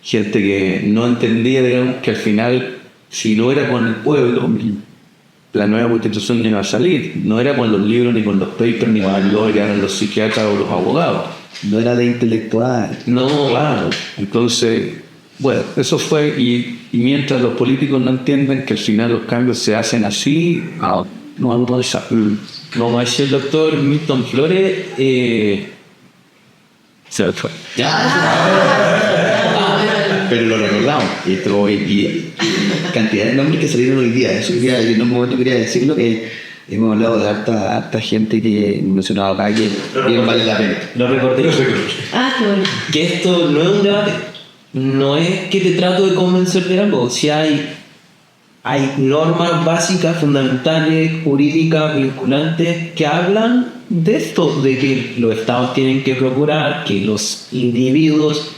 gente que no entendía, digamos, que al final, si no era con el pueblo, la nueva constitución no iba a salir. No era con los libros, ni con los papers, ni con las glorias, eran los psiquiatras o los abogados. No era de intelectual. No, claro. Entonces, bueno, eso fue, y mientras los políticos no entienden que al final los cambios se hacen así, no vamos a saber. Como decía el doctor Milton Flores, Se fue. Pero lo recordamos. Y cantidad de nombres que salieron hoy día. Eso día, en un momento quería decirlo, que hemos hablado de harta gente que mencionado acá que bien vale la pena. lo recordé. Qué bueno. Que esto no es un debate, no es que te trato de convencer de algo. Si hay normas básicas, fundamentales, jurídicas, vinculantes, que hablan de esto, de que los estados tienen que procurar que los individuos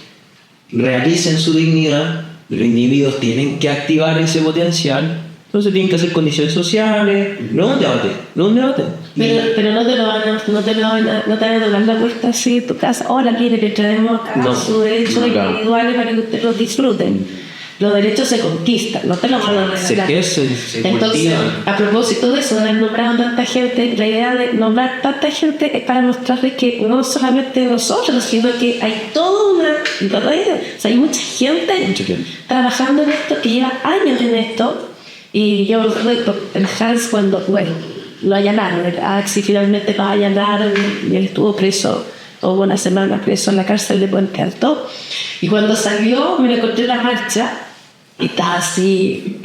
realicen su dignidad, los individuos tienen que activar ese potencial, entonces tienen que hacer condiciones sociales. No es un debate. Pero no te van a dar la vuelta así en tu casa. Hola, quiere que traemos acá sus derechos individuales para que ustedes los disfruten. Los derechos se conquistan, no te los van a regalar. Se ejercen, se Entonces, cultivan. a propósito de eso, de haber nombrado tanta gente, la idea de nombrar tanta gente es para mostrarles que no solamente nosotros, sino que hay toda una red. O sea, hay mucha gente trabajando en esto, que lleva años en esto. Y yo recuerdo el Hans cuando, bueno, lo allanaron. El Axi finalmente lo allanaron y él estuvo preso, hubo una semana preso en la cárcel de Puente Alto. Y cuando salió, me lo encontré en la marcha y estaba así,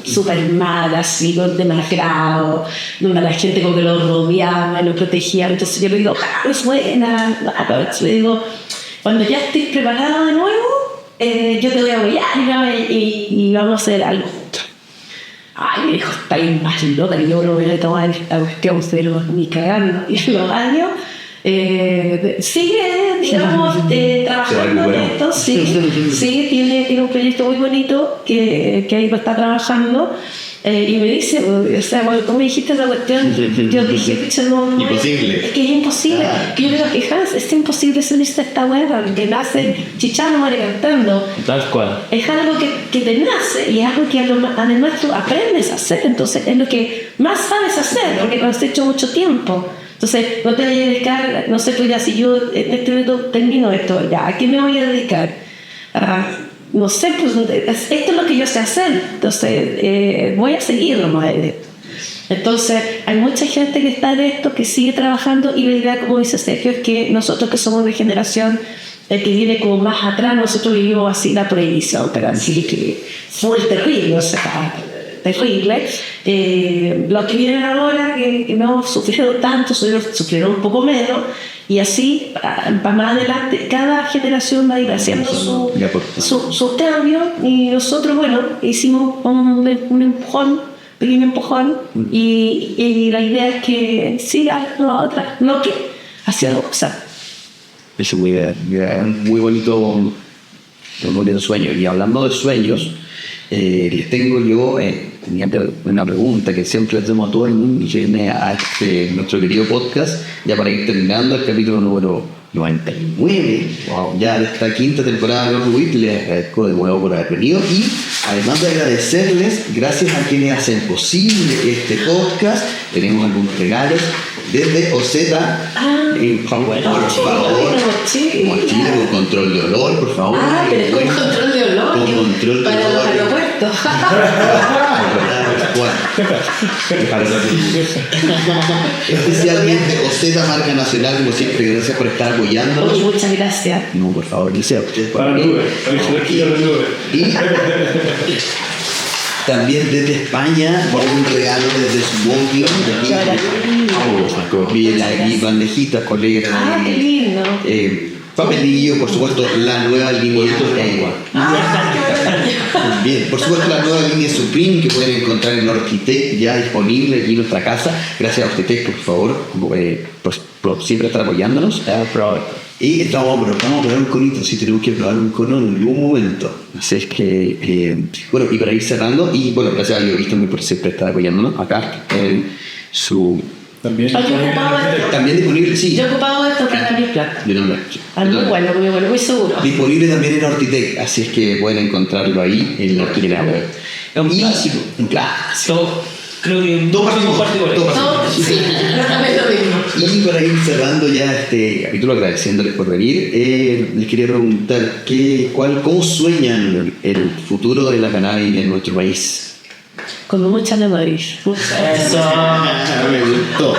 súper mal, así, con demacrado, donde la gente como que lo rodeaba, lo protegía. Entonces yo le digo, es buena. Le digo, cuando ya estés preparado de nuevo, yo te voy a apoyar y vamos a hacer algo. Ay, me dijo, está bien más loca que yo no voy a tomar esta cuestión, pero ni cagando. Y los años sigue, digamos, trabajando en esto, sí, tiene un proyecto muy bonito que ahí lo está trabajando. Y me dice, o sea, cuando tú me dijiste esa cuestión, yo dije, no, Imposible. Es que es imposible. Que yo le digo, Hans, es imposible salirse de esta hueá que nace chichando, cantando. Tal cual. Es algo que te nace y es algo que además tú aprendes a hacer. Entonces es lo que más sabes hacer, porque lo has hecho mucho tiempo. Entonces no te voy a dedicar, no sé, pues ya si yo en este momento termino esto, ya, ¿a qué me voy a dedicar? No sé, pues esto es lo que yo sé hacer, entonces voy a seguirlo. Entonces hay mucha gente que está en esto, que sigue trabajando, y la idea, como dice Sergio, es que nosotros que somos de generación que viene como más atrás, nosotros vivimos así la prohibición, pero así que fue terrible, o sea, terrible. Los que vienen ahora, que no sufrieron tanto, sufrieron un poco menos. Y así, para más adelante, cada generación va a ir haciendo su cambio. Y nosotros, bueno, hicimos un empujón, pequeño empujón. Y la idea es que siga la otra, no que hacia la cosa. Es muy bonito sueño. Y hablando de sueños, les tengo yo una pregunta que siempre hacemos a todo el mundo y viene a nuestro querido podcast, ya para ir terminando el capítulo número 99, ya de esta quinta temporada de Lord Wit. Les agradezco de nuevo por haber venido, y además de agradecerles, gracias a quienes hacen posible este podcast, tenemos algunos regalos desde Oseta. Por favor, mochila con control de olor, por favor. Pero con control de olor. Con control de para olor. los aeropuertos. Especialmente Oseta, marca nacional, como siempre, gracias por estar apoyándonos. Muchas gracias. No, por favor, dice a ustedes. Y también desde España, por un regalo desde Smoking. Bien, aquí bandejitas, colegas. Qué lindo. Papelillo, por supuesto, la nueva línea. Bien, por supuesto, la nueva línea Supreme que pueden encontrar en Orquitec, ya disponible aquí en nuestra casa. Gracias a Orquitec, por favor, por siempre estar apoyándonos. Y vamos a probar un conito, si tenemos que probar un cono en algún momento. Así es que, bueno, y para ir cerrando, y bueno, gracias a Víctor por siempre estar apoyándonos acá en su. También disponible, sí. Yo he ocupado esto para mi plata. Yo no lo he hecho. Muy bueno, muy seguro. Disponible también en Orquitec, así es que pueden encontrarlo ahí en Orquitec. Es un clásico. Un clásico. Creo que dos particulares. Sí, lo mismo. Y para ir cerrando ya este capítulo, agradeciéndoles por venir, les quería preguntar ¿cómo sueñan el futuro de la cannabis en nuestro país? Con mucha nariz. Eso. Me gustó.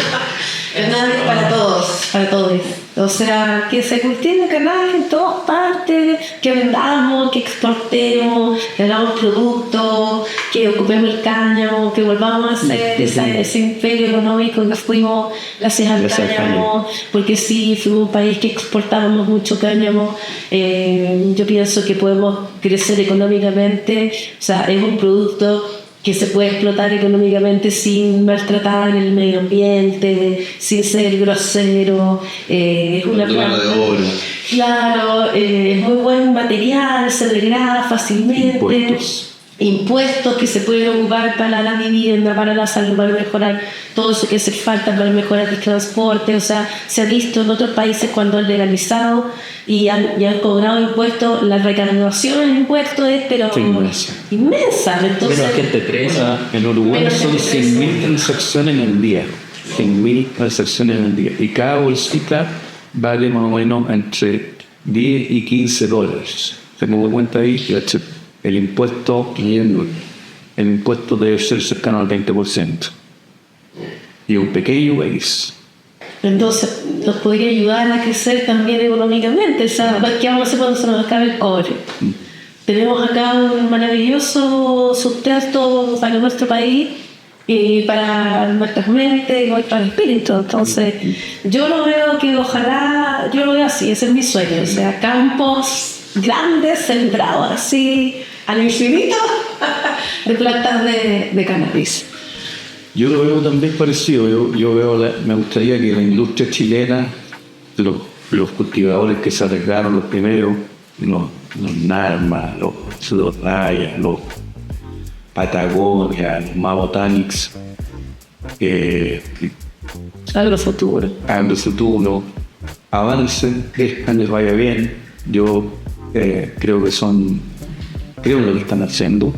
Cannabis para todos. O sea, que se cultive cannabis en todas partes, que vendamos, que exportemos, que hagamos productos, que ocupemos el cáñamo, que volvamos a hacer ese imperio económico que fuimos gracias al cáñamo, porque sí, fuimos un país que exportábamos mucho cáñamo. Yo pienso que podemos crecer económicamente, o sea, es un producto que se puede explotar económicamente sin maltratar el medio ambiente, sin ser grosero. Es una planta de oro. Claro, es muy buen material, se degrada fácilmente. Impuestos que se pueden ocupar para la vivienda, para la salud, para mejorar todo eso que hace falta, para mejorar el transporte. O sea, se ha visto en otros países cuando han legalizado y han cobrado impuestos, la recaudación del impuesto es pero inmensa. Entonces, Menos gente presa. En Uruguay son 100.000 transacciones en el día. 100.000 transacciones en el día. Y cada bolsita vale más o menos entre 10 y 15 dólares. Tengo cuenta ahí que el impuesto debe ser cercano al 20%. y un pequeño país. Entonces nos podría ayudar a crecer también económicamente. O sea, ¿qué vamos a hacer cuando se nos acabe el cobre? Tenemos acá un maravilloso sustento para nuestro país y para nuestras mentes y nuestros espíritus. Entonces yo lo veo que ojalá, yo lo veo así, ese es mi sueño. O sea, campos grandes, sembrados así al infinito de plantas de cannabis. Yo lo veo también parecido. Yo veo, me gustaría que la industria chilena, los cultivadores que se arriesgaron los primeros, los Narma, los Raya, los Patagonia, los Mabotanics, Agrofuturo. Agrofuturo, avancen, crezcan, les vaya bien. Yo creo lo que están haciendo.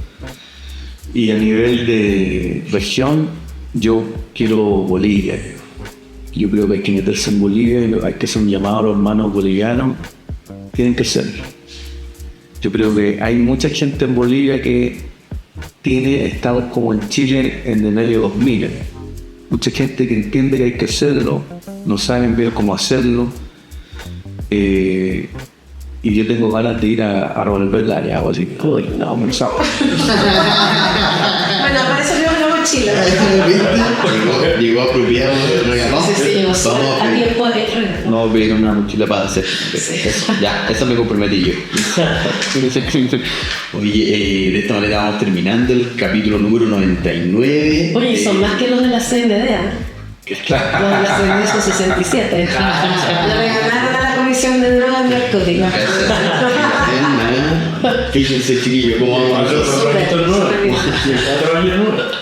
Y a nivel de región, yo quiero Bolivia. Yo creo que hay que meterse en Bolivia, hay que hacer un llamado a los hermanos bolivianos. Tienen que hacerlo. Yo creo que hay mucha gente en Bolivia que tiene estados como en Chile en el año 2000. Mucha gente que entiende que hay que hacerlo, no saben bien cómo hacerlo. Y yo tengo ganas de ir a revolver la área, así que, uy, no, me sabe. Bueno, para eso llevo una mochila. Llegó apropiado, regaló. Sí, a tiempo de regalo. No, pedir una mochila para hacer. Eso, ya, eso me comprometí yo. Oye, de esta manera vamos terminando el capítulo número 99. Oye, son más que los de la CND, ¿eh? Los de la CND son 67. Le regalaron a la Comisión de Drogas y Narcóticos. Fíjense, chiquillos, cómo vamos a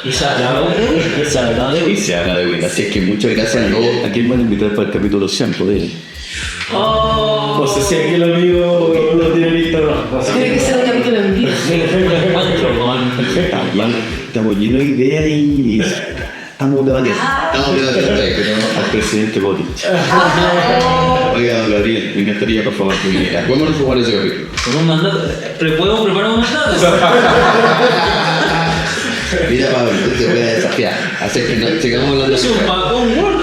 Y se habla de Win. Así es que muchas gracias a todos. ¿A quién van a invitar para el capítulo 100? Poder. No sé si aquí el amigo lo tiene listo o no. Tiene que ser un capítulo en vivo. Estamos llenos de ideas y estamos debatiendo. Al presidente Boric. Oiga, don Gabriel, me encantaría, por favor, que viniera. ¿Cómo nos jugar ese capítulo? Con un mandato. ¿Puedo preparar un mandato? Mira, Pablo, te voy a desafiar. Así que no, sigamos hablando de un Word.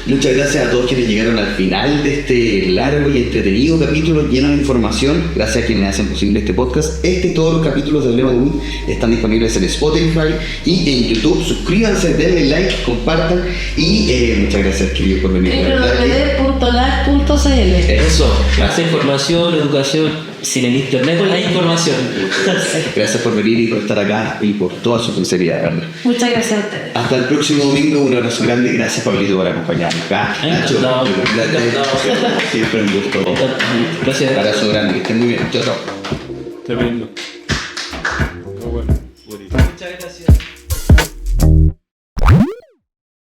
Muchas gracias a todos quienes llegaron al final de este largo y entretenido capítulo lleno de información. Gracias a quienes hacen posible este podcast. Este y todos los capítulos de Hablemos de Win están disponibles en Spotify y en YouTube. Suscríbanse, denle like, compartan y muchas gracias, querido, por venir. www.lar.cl. Eso, hace información, educación. Sin el internet hay información. Gracias por venir y por estar acá y por toda su sinceridad, ¿verdad? Muchas gracias a ustedes. Hasta el próximo domingo, un abrazo grande. Gracias, Pablito, por acompañarnos acá. Nacho, siempre un gusto. Gracias. Un abrazo grande, que estén muy bien. Chao, chao. Tremendo. Muchas gracias.